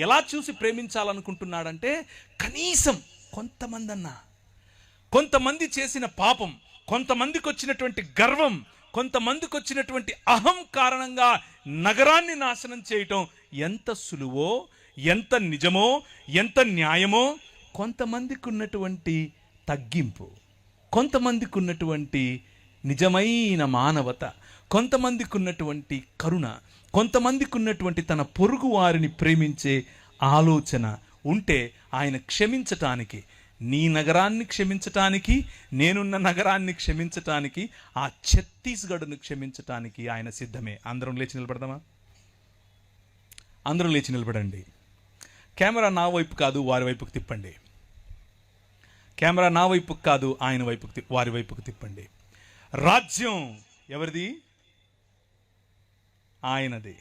ఎలా చూసి ప్రేమించాలనుకుంటున్నాడంటే, కనీసం కొంతమంది చేసిన పాపం, కొంతమందికి వచ్చినటువంటి గర్వం, కొంతమందికి వచ్చినటువంటి అహం కారణంగా నగరాన్ని నాశనం చేయటం ఎంత సులువో, ఎంత నిజమో, ఎంత న్యాయమో, కొంతమందికి ఉన్నటువంటి తగ్గింపు, కొంతమందికి ఉన్నటువంటి నిజమైన మానవత, కొంతమందికి ఉన్నటువంటి కరుణ, కొంతమందికి ఉన్నటువంటి తన పొరుగు వారిని ప్రేమించే ఆలోచన ఉంటే ఆయన క్షమించటానికి, నీ నగరాన్ని క్షమించటానికి, నేనున్న నగరాన్ని క్షమించటానికి, ఆ ఛత్తీస్గఢ్ను క్షమించటానికి ఆయన సిద్ధమే. అందరం లేచి నిలబడదామా? అందరం లేచి నిలబడండి. కెమెరా నా వైపు కాదు, వారి వైపుకు తిప్పండి. కెమెరా నా వైపుకు కాదు, ఆయన వైపుకు, వారి వైపుకు తిప్పండి. రాజ్యం ఎవరిది? ఆయనది.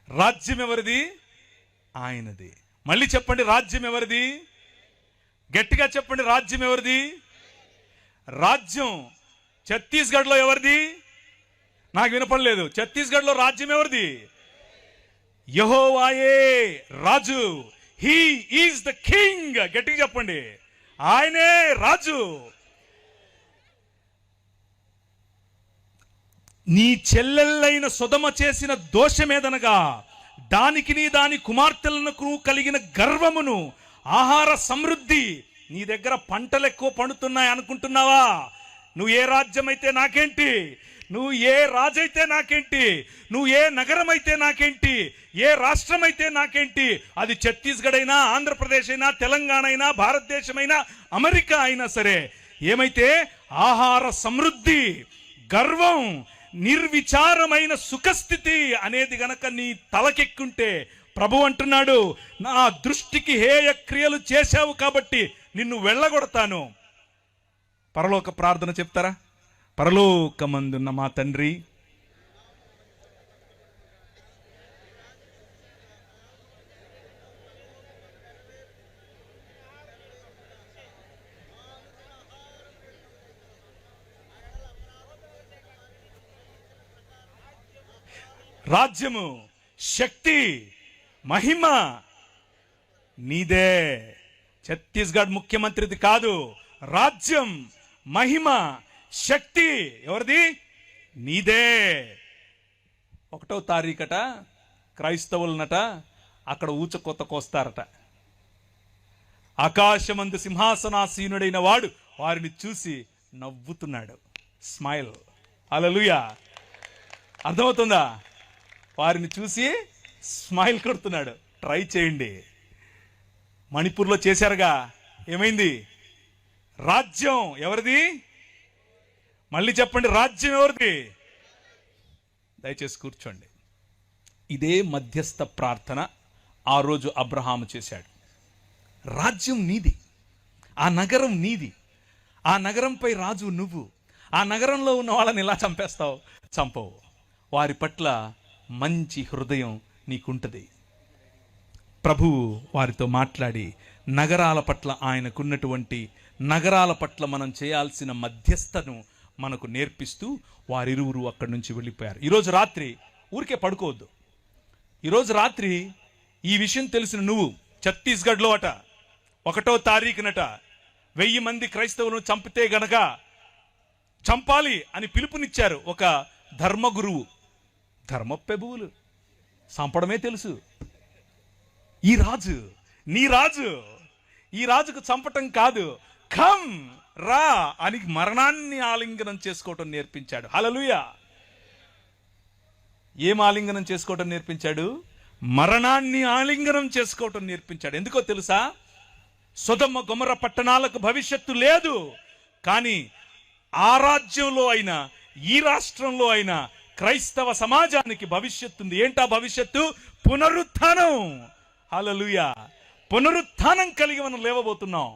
రాజ్యం ఎవరిది? ఆయనది. మళ్ళీ చెప్పండి, రాజ్యం ఎవరిది? గట్టిగా చెప్పండి, రాజ్యం ఎవరిది? రాజ్యం ఛత్తీస్గఢ్లో ఎవరిది? నాకు వినపడలేదు. ఛత్తీస్గఢ్లో రాజ్యం ఎవరిది? యెహోవాయే రాజు. He is the king. గట్టిగా చెప్పండి, ఆయనే రాజు. నీ చెల్లెళ్ళైన సొదమ చేసిన దోషమేదనగా, దానికి దాని కుమార్తెలకు కలిగిన గర్వమును, ఆహార సమృద్ధి. నీ దగ్గర పంటలు ఎక్కువ పండుతున్నాయి అనుకుంటున్నావా? నువ్వు ఏ రాజ్యం అయితే నాకేంటి, నువ్వు ఏ రాజైతే నాకేంటి, నువ్వు ఏ నగరం అయితే నాకేంటి, ఏ రాష్ట్రం అయితే నాకేంటి, అది ఛత్తీస్గఢ్ అయినా, ఆంధ్రప్రదేశ్ అయినా, తెలంగాణ అయినా, భారతదేశమైనా, అమెరికా అయినా సరే, ఏమైతే ఆహార సమృద్ధి, గర్వం, నిర్విచారమైన సుఖస్థితి అనేది గనక నీ తలకెక్కుంటే, ప్రభు అంటున్నాడు, నా దృష్టికి హేయ క్రియలు చేశావు కాబట్టి నిన్ను వెళ్ళగొడతాను. పరలోక ప్రార్థన చెప్తారా? పరలోకమందున్న మా తండ్రి, రాజ్యము, శక్తి, మహిమ నీదే. ఛత్తీస్గఢ్ ముఖ్యమంత్రిది కాదు. రాజ్యం, మహిమ, శక్తి ఎవరిది? నీదే. 1వ తారీఖట క్రైస్తవులనట అక్కడ ఊచకొత్త కోస్తారట. ఆకాశమందు సింహాసనాసీనుడైన వాడు వారిని చూసి నవ్వుతున్నాడు. స్మైల్. హల్లెలూయా. అర్థమవుతుందా? వారిని చూసి స్మైల్ కొడుతున్నాడు. ట్రై చేయండి. మణిపూర్లో చేశారుగా, ఏమైంది? రాజ్యం ఎవరిది? మళ్ళీ చెప్పండి, రాజ్యం ఎవరిది? దయచేసి కూర్చోండి. ఇదే మధ్యస్థ ప్రార్థన ఆ రోజు అబ్రహాము చేశాడు. రాజ్యం నీది, ఆ నగరం నీది, ఆ నగరంపై రాజు నువ్వు. ఆ నగరంలో ఉన్న వాళ్ళని ఎలా చంపేస్తావు? చంపవు. వారి పట్ల మంచి హృదయం నీకుంటుంది. ప్రభువు వారితో మాట్లాడి నగరాల పట్ల, ఆయనకున్నటువంటి నగరాల పట్ల మనం చేయాల్సిన మధ్యస్థను మనకు నేర్పిస్తూ వారిరువురు అక్కడి నుంచి వెళ్ళిపోయారు. ఈరోజు రాత్రి ఊరికే పడుకోవద్దు. ఈరోజు రాత్రి ఈ విషయం తెలిసిన నువ్వు, ఛత్తీస్గఢ్లో అట 1వ తారీఖునట 1000 మంది క్రైస్తవులను చంపితే గనక చంపాలి అని పిలుపునిచ్చారు ఒక ధర్మగురువు. ధర్మప్రభువులు చంపడమే తెలుసు. ఈ రాజు, నీ రాజు, ఈ రాజుకు చంపటం కాదు, కమ్ రా అని మరణాన్ని ఆలింగనం చేసుకోవటం నేర్పించాడు. హల్లెలూయా. ఏం ఆలింగనం చేసుకోవటం నేర్పించాడు? మరణాన్ని ఆలింగనం చేసుకోవటం నేర్పించాడు. ఎందుకో తెలుసా? సొదొమ గొమొర్రా పట్టణాలకు భవిష్యత్తు లేదు, కానీ ఆ రాజ్యంలో అయినా ఈ రాష్ట్రంలో అయినా క్రైస్తవ సమాజానికి భవిష్యత్తు ఉంది. ఏంటా భవిష్యత్తు? పునరుత్థానం. హల్లెలూయా. పునరుత్థానం కలిగి మనం లేవబోతున్నాం.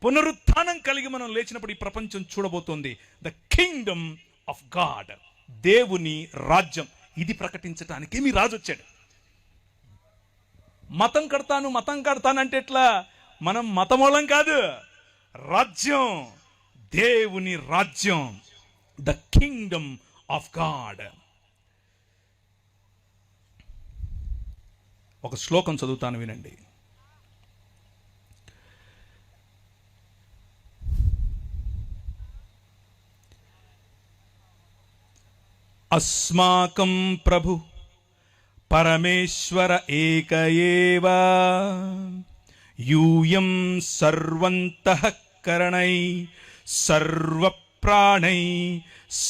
పునరుత్థానం కలిగి మనం లేచినప్పుడు ఈ ప్రపంచం చూడబోతోంది ద కింగ్డమ్ ఆఫ్ గాడ్, దేవుని రాజ్యం. ఇది ప్రకటించడానికి మీ రాజు వచ్చాడు. మతం కడతాను అంటే ఎట్లా? మనం మతమూలం కాదు, రాజ్యం, దేవుని రాజ్యం, ద కింగ్డమ్ ఆఫ్ గాడ్. ఒక శ్లోకం చదువుతాను, వినండి. అస్మాకం ప్రభు పరమేశ్వర ఏక ఏవ యూయం సర్వంతఃకరణై సర్వప్రాణై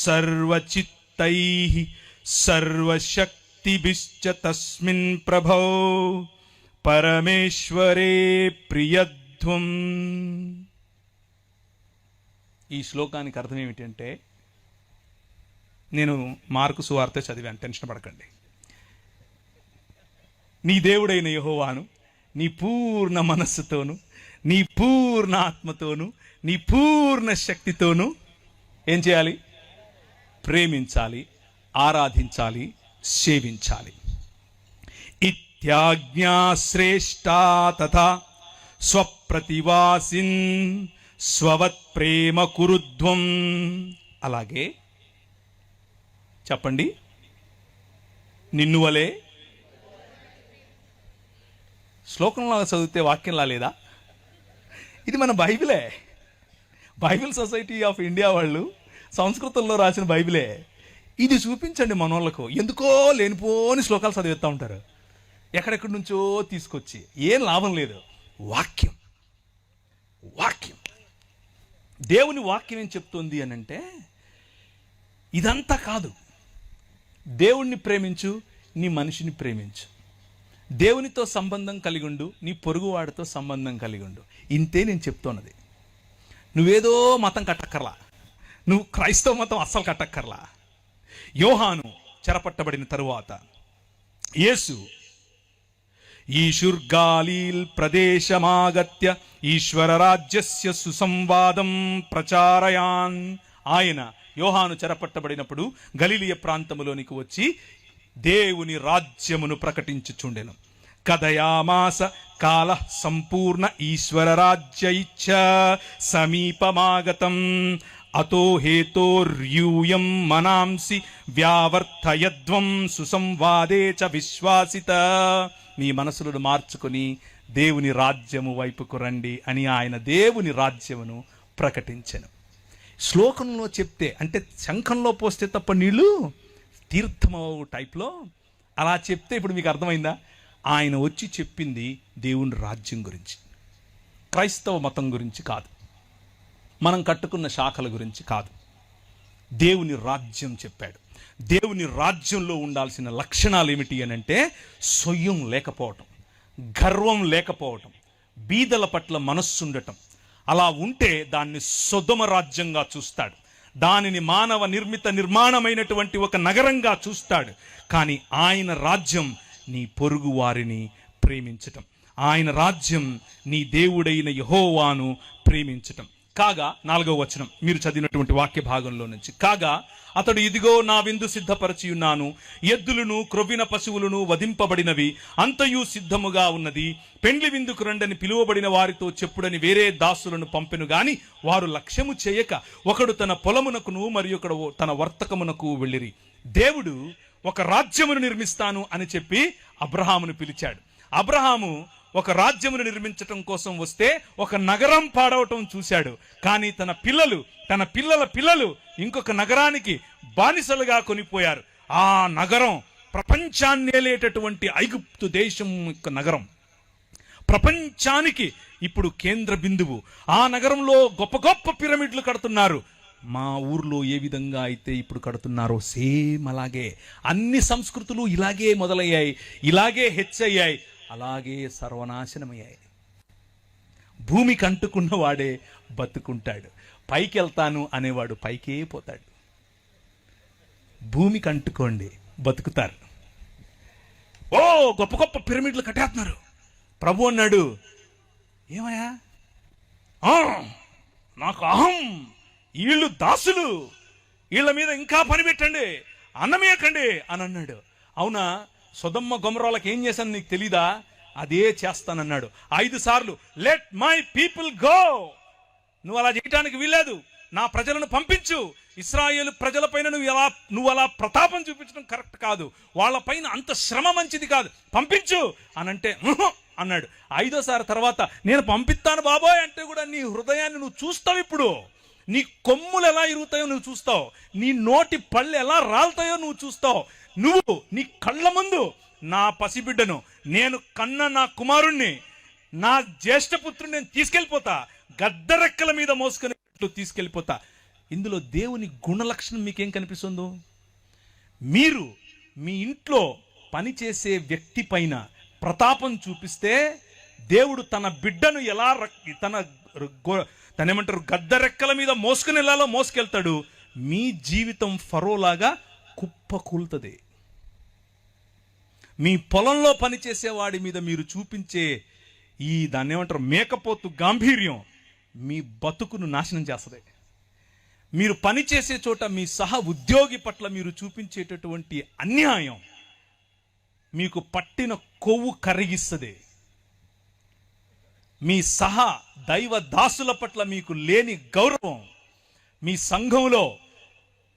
సర్వచిత్తై సర్వశక్తిభిశ్చ తస్మిన్ ప్రభో పరమేశ్వరే ప్రియధ్వం. ఈ శ్లోకానికి అర్థం ఏమిటంటే, నేను మార్కు సువార్త చదివాను, టెన్షన్ పడకండి. నీ దేవుడైన యెహోవాను నీ పూర్ణ మనస్సుతోను, నీ పూర్ణ ఆత్మతోను, నీ పూర్ణ శక్తితోను ఏం చేయాలి? ప్రేమించాలి, ఆరాధించాలి, సేవించాలి. ఇత్యాజ్ఞా శ్రేష్టా తథా స్వప్రతివాసిన్ స్వవత్ ప్రేమ కురుధ్వం. అలాగే చెప్పండి, నిన్ను వలే. శ్లోకంలో చదివితే వాక్యంలా లేదా? ఇది మన బైబిలే. బైబిల్ సొసైటీ ఆఫ్ ఇండియా వాళ్ళు సంస్కృతంలో రాసిన బైబిలే. ఇది చూపించండి మనోళ్ళకు. ఎందుకో లేనిపోని శ్లోకాలు చదివిస్తూ ఉంటారు, ఎక్కడెక్కడి నుంచో తీసుకొచ్చి. ఏం లాభం లేదు. వాక్యం, వాక్యం, దేవుని వాక్యం ఏం చెప్తుంది అని అంటే, ఇదంతా కాదు. దేవుణ్ణి ప్రేమించు, నీ మనిషిని ప్రేమించు, దేవునితో సంబంధం కలిగి ఉండు, నీ పొరుగువాడితో సంబంధం కలిగి ఉండు. ఇంతే నేను చెప్తున్నది. నువ్వేదో మతం కట్టక్కర్లా, నువ్వు క్రైస్తవ మతం అస్సలు కట్టక్కర్లా. యోహాను చెరపట్టబడిన తరువాత యేసు ఈశుర్గాలీల్ ప్రదేశమాగత్య ఈశ్వర రాజ్యస్య సుసంవాదం ప్రచారయాన్. ఆయన యోహాను చెరపట్టబడినప్పుడు గలిలయ ప్రాంతములోనికి వచ్చి దేవుని రాజ్యమును ప్రకటించుచుండెను. కథయామాస కాల సంపూర్ణ ఈశ్వర రాజ్య ఇచ్చ సమీపమాగతం అతో హేతోర్యూయం మనాంసి వ్యావర్తయద్వం సుసంవాదే చ విశ్వాసిత. మీ మనసులను మార్చుకొని దేవుని రాజ్యము వైపుకు రండి అని ఆయన దేవుని రాజ్యమును ప్రకటించెను. శ్లోకంలో చెప్తే, అంటే శంఖంలో పోస్తే తప్ప నీళ్ళు తీర్థమవు టైప్లో అలా చెప్తే ఇప్పుడు మీకు అర్థమైందా? ఆయన వచ్చి చెప్పింది దేవుని రాజ్యం గురించి, క్రైస్తవ మతం గురించి కాదు, మనం కట్టుకున్న శాఖల గురించి కాదు. దేవుని రాజ్యం చెప్పాడు. దేవుని రాజ్యంలో ఉండాల్సిన లక్షణాలు ఏమిటి అని అంటే, సొయ్యం లేకపోవటం, గర్వం లేకపోవటం, బీదల పట్ల మనస్సు ఉండటం. అలా ఉంటే దాన్ని సొదొమ రాజ్యంగా చూస్తాడు, దానిని మానవ నిర్మాణమైనటువంటి ఒక నగరంగా చూస్తాడు. కానీ ఆయన రాజ్యం నీ పొరుగు వారిని ప్రేమించటం, ఆయన రాజ్యం నీ దేవుడైన యెహోవాను ప్రేమించటం. కాగా 4వ వచనం మీరు చదివినటువంటి వాక్య భాగంలో నుంచి, కాగా అతడు ఇదిగో నా విందు సిద్ధపరచి ఉన్నాను, ఎద్దులను క్రొవ్విన పశువులను వధింపబడినవి అంతయు సిద్ధముగా ఉన్నది, పెండ్లి విందుకు రండని పిలువబడిన వారితో చెప్పుడని వేరే దాసులను పంపెను గాని వారు లక్ష్యము చేయక ఒకడు తన పొలమునకును మరి ఒకడు తన వర్తకమునకు వెళ్ళిరి. దేవుడు ఒక రాజ్యమును నిర్మిస్తాను అని చెప్పి అబ్రహామును పిలిచాడు. అబ్రహాము ఒక రాజ్యమును నిర్మించటం కోసం వస్తే ఒక నగరం పాడవటం చూశాడు. కానీ తన పిల్లల పిల్లలు ఇంకొక నగరానికి బానిసలుగా కొనిపోయారు. ఆ నగరం ప్రపంచాన్ని ఏలేటటువంటి ఐగుప్తు దేశం యొక్క నగరం, ప్రపంచానికి ఇప్పుడు కేంద్ర బిందువు. ఆ నగరంలో గొప్ప గొప్ప పిరమిడ్లు కడుతున్నారు. మా ఊర్లో ఏ విధంగా అయితే ఇప్పుడు కడుతున్నారో సేమ్ అలాగే అన్ని సంస్కృతులు ఇలాగే మొదలయ్యాయి, ఇలాగే హెచ్చయ్యాయి, అలాగే సర్వనాశనమయ్యాయి. భూమికి అంటుకున్న వాడే బతుకుంటాడు. పైకి వెళ్తాను అనేవాడు పైకే పోతాడు. భూమికి అంటుకోండి, బతుకుతారు. ఓ గొప్ప గొప్ప పిరమిడ్లు కట్టేస్తున్నారు. ప్రభు అన్నాడు, ఏమయ్యా నాకు అహం, వీళ్ళు దాసులు, వీళ్ళ మీద ఇంకా పని పెట్టండి, అన్నమేయకండి అని అన్నాడు. అవునా, సొదొమ గొమొర్రాలకు ఏం చేశాను నీకు తెలీదా? అదే చేస్తానన్నాడు 5 సార్లు. Let my people go. నువ్వు అలా చేయటానికి వీల్లేదు, నా ప్రజలను పంపించు. ఇశ్రాయేలు ప్రజలపైన నువ్వు అలా ప్రతాపం చూపించడం కరెక్ట్ కాదు, వాళ్ళపైన అంత శ్రమ మంచిది కాదు, పంపించు అని అంటే అన్నాడు. 5వ సారి తర్వాత నేను పంపిస్తాను బాబోయ్ అంటే కూడా నీ హృదయాన్ని నువ్వు చూస్తావు. ఇప్పుడు నీ కొమ్ములు ఎలా ఇరుగుతాయో నువ్వు చూస్తావు, నీ నోటి పళ్ళు ఎలా రాలుతాయో నువ్వు చూస్తావు. నువ్వు నీ కళ్ళ ముందు నా పసిబిడ్డను, నేను కన్న నా కుమారుణ్ణి, నా జ్యేష్ఠపుత్రుని నేను తీసుకెళ్ళిపోతా, గద్దరెక్కల మీద మోసుకునేట్లు తీసుకెళ్ళిపోతా. ఇందులో దేవుని గుణలక్షణం మీకేం కనిపిస్తుందో? మీరు మీ ఇంట్లో పనిచేసే వ్యక్తి పైన ప్రతాపం చూపిస్తే దేవుడు తన బిడ్డను ఎలా తనేమంటారు గద్దరెక్కల మీద మోసుకుని వెళ్ళాలో మోసుకెళ్తాడు. మీ జీవితం ఫరోలాగా కుప్పకూలుతుంది. మీ పొలంలో పనిచేసేవాడి మీద మీరు చూపించే దాన్ని ఏమంటారు మేకపోతు గాంభీర్యం మీ బతుకును నాశనం చేస్తుంది. మీరు పనిచేసే చోట మీ సహ ఉద్యోగి పట్ల మీరు చూపించేటటువంటి అన్యాయం మీకు పట్టిన కొవ్వు కరిగిస్తుంది. మీ సహ దైవ దాసుల పట్ల మీకు లేని గౌరవం, మీ సంఘంలో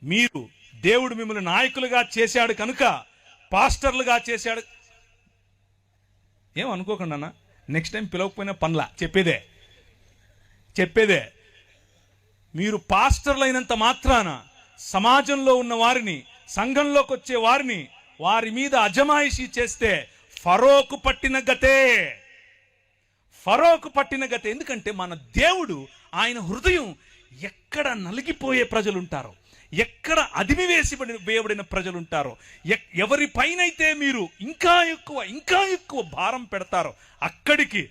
మీరు దేవుడు మిమ్మల్ని నాయకులుగా చేశాడు కనుక, పాస్టర్లుగా చేశాడు, ఏమనుకోకుండా అన్న, నెక్స్ట్ టైం పిలవకపోయినా పనుల చెప్పేదే మీరు పాస్టర్లైనంత మాత్రాన సమాజంలో ఉన్న వారిని, సంఘంలోకి వచ్చే వారిని, వారి మీద అజమాయిషీ చేస్తే ఫరోకు పట్టిన గతే. ఎందుకంటే మన దేవుడు, ఆయన హృదయం ఎక్కడ నలిగిపోయే ప్రజలుంటారో, ఎక్కడ అదిమి వేయబడిన ప్రజలుంటారో, ఎవరిపైనైతే మీరు ఇంకా ఎక్కువ భారం పెడతారో అక్కడికి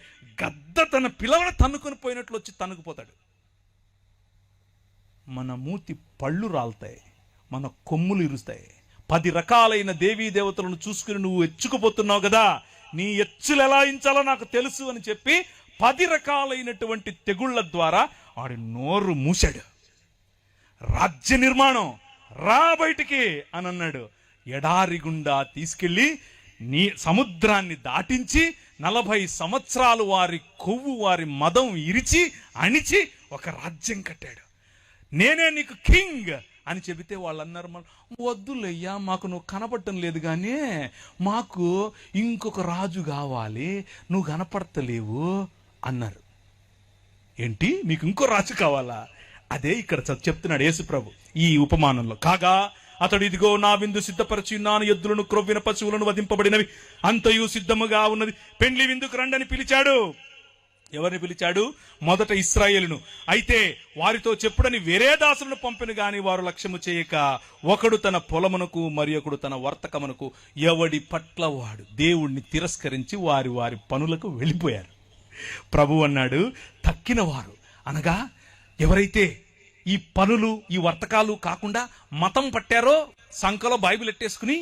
గద్ద తన పిల్లలను తన్నుకొని పోయినట్లు వచ్చి తన్నుకుపోతాడు. మన మూతి పళ్ళు రాలుతాయి, మన కొమ్ములు ఇరుస్తాయి. 10 రకాలైన దేవీ దేవతలను చూసుకుని నువ్వు ఎచ్చుకుపోతున్నావు కదా, నీ ఎచ్చులు ఎలా ఇంచాలో నాకు తెలుసు అని చెప్పి 10 రకాలైనటువంటి తెగుళ్ల ద్వారా వాడి నోరు మూశాడు. రాజ్య నిర్మాణం రా బయటికి అని అన్నాడు. ఎడారి గుండా తీసుకెళ్ళి సముద్రాన్ని దాటించి 40 సంవత్సరాలు వారి కొవ్వు, వారి మదం ఇరిచి అణిచి ఒక రాజ్యం కట్టాడు. నేనే నీకు కింగ్ అని చెబితే వాళ్ళు అన్నారు, వద్దులయ్యా మాకు నువ్వు కనపడటం లేదు, కానీ మాకు ఇంకొక రాజు కావాలి, నువ్వు కనపడతలేవు అన్నారు. ఏంటి, మీకు ఇంకో రాజు కావాలా? అదే ఇక్కడ చెప్తున్నాడు యేసుప్రభు ఈ ఉపమానంలో. కాగా అతడు, ఇదిగో నా విందు సిద్ధపరచి ఉన్నాను, ఎద్దులను క్రొవ్విన పశువులను వధింపబడినవి అంతయు సిద్ధముగా ఉన్నది, పెండ్లి విందుకు రండని పిలిచాడు. ఎవరిని పిలిచాడు? మొదట ఇశ్రాయేలును. అయితే వారితో చెప్పుడని వేరే దాసులను పంపిన గాని వారు లక్ష్యము చేయక, ఒకడు తన పొలమునకు మరి ఒకడు తన వర్తకమునకు ఎవడి పట్ల వాడు దేవుణ్ణి తిరస్కరించి వారి వారి పనులకు వెళ్ళిపోయారు. ప్రభు అన్నాడు, తక్కిన వారు అనగా ఎవరైతే ఈ పనులు, ఈ వర్తకాలు కాకుండా మతం పట్టారో, సంకలో బైబిల్ ఎట్టేసుకుని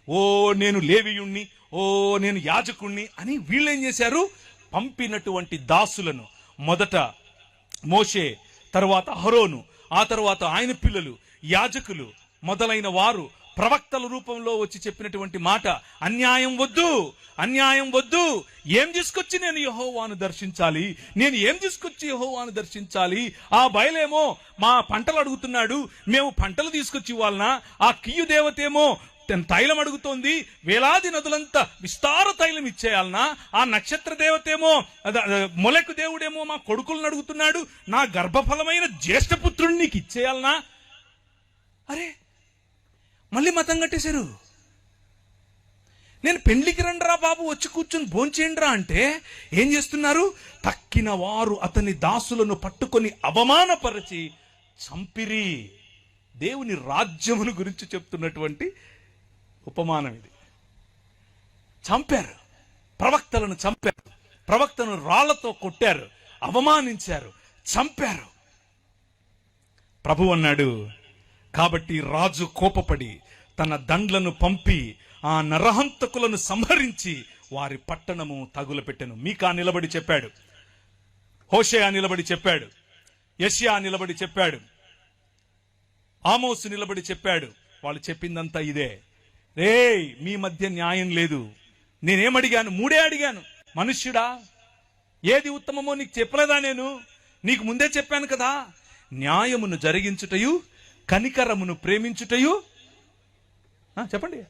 ఓ నేను లేవీయుణ్ణి, ఓ నేను యాజకుణ్ణి అని వీళ్ళేం చేశారు? పంపినటువంటి దాసులను, మొదట మోషే, తరువాత అహరోను, ఆ తరువాత ఆయన పిల్లలు యాజకులు మొదలైన వారు ప్రవక్తల రూపంలో వచ్చి చెప్పినటువంటి మాట, అన్యాయం వద్దు, అన్యాయం వద్దు. ఏం తీసుకొచ్చి నేను యెహోవాను దర్శించాలి, నేను ఏం తీసుకొచ్చి యెహోవాను దర్శించాలి? ఆ బయలేమో మా పంటలు అడుగుతున్నాడు, మేము పంటలు తీసుకొచ్చి ఇవ్వాలనా? ఆ కియ్యు దేవతేమో తైలం అడుగుతోంది, వేలాది నదులంతా విస్తార తైలం ఇచ్చేయాలనా? ఆ నక్షత్ర దేవతేమో మొలకు దేవుడేమో మా కొడుకులను అడుగుతున్నాడు, నా గర్భఫలమైన జ్యేష్ఠపుత్రుడిని నీకు ఇచ్చేయాలనా? అరే మళ్ళీ మతం కట్టేశారు. నేను పెండ్లికి రండిరా బాబు, వచ్చి కూర్చుని భోంచేయండిరా అంటే ఏం చేస్తున్నారు? తక్కిన వారు అతని దాసులను పట్టుకొని అవమానపరిచి చంపిరి. దేవుని రాజ్యమును గురించి చెప్తున్నటువంటి ఉపమానం ఇది. చంపారు, ప్రవక్తలను చంపారు, ప్రవక్తను రాళ్లతో కొట్టారు, అవమానించారు, చంపారు. ప్రభు అన్నాడు, కాబట్టి రాజు కోపపడి తన దండ్లను పంపి ఆ నరహంతకులను సంహరించి వారి పట్టణము తగులపెట్టెను. మీకా నిలబడి చెప్పాడు, హోషేయ నిలబడి చెప్పాడు, యెషయా నిలబడి చెప్పాడు, ఆమోసు నిలబడి చెప్పాడు. వాళ్ళు చెప్పిందంతా ఇదే. రేయ్, మీ మధ్య న్యాయం లేదు. నేనేమడిగాను? మూడే అడిగాను. మనుష్యుడా, ఏది ఉత్తమమో నీకు చెప్పలేదా? నేను నీకు ముందే చెప్పాను కదా. న్యాయమును జరిగించుటయు, కనికరమును ప్రేమించుటయు, చెప్పండి,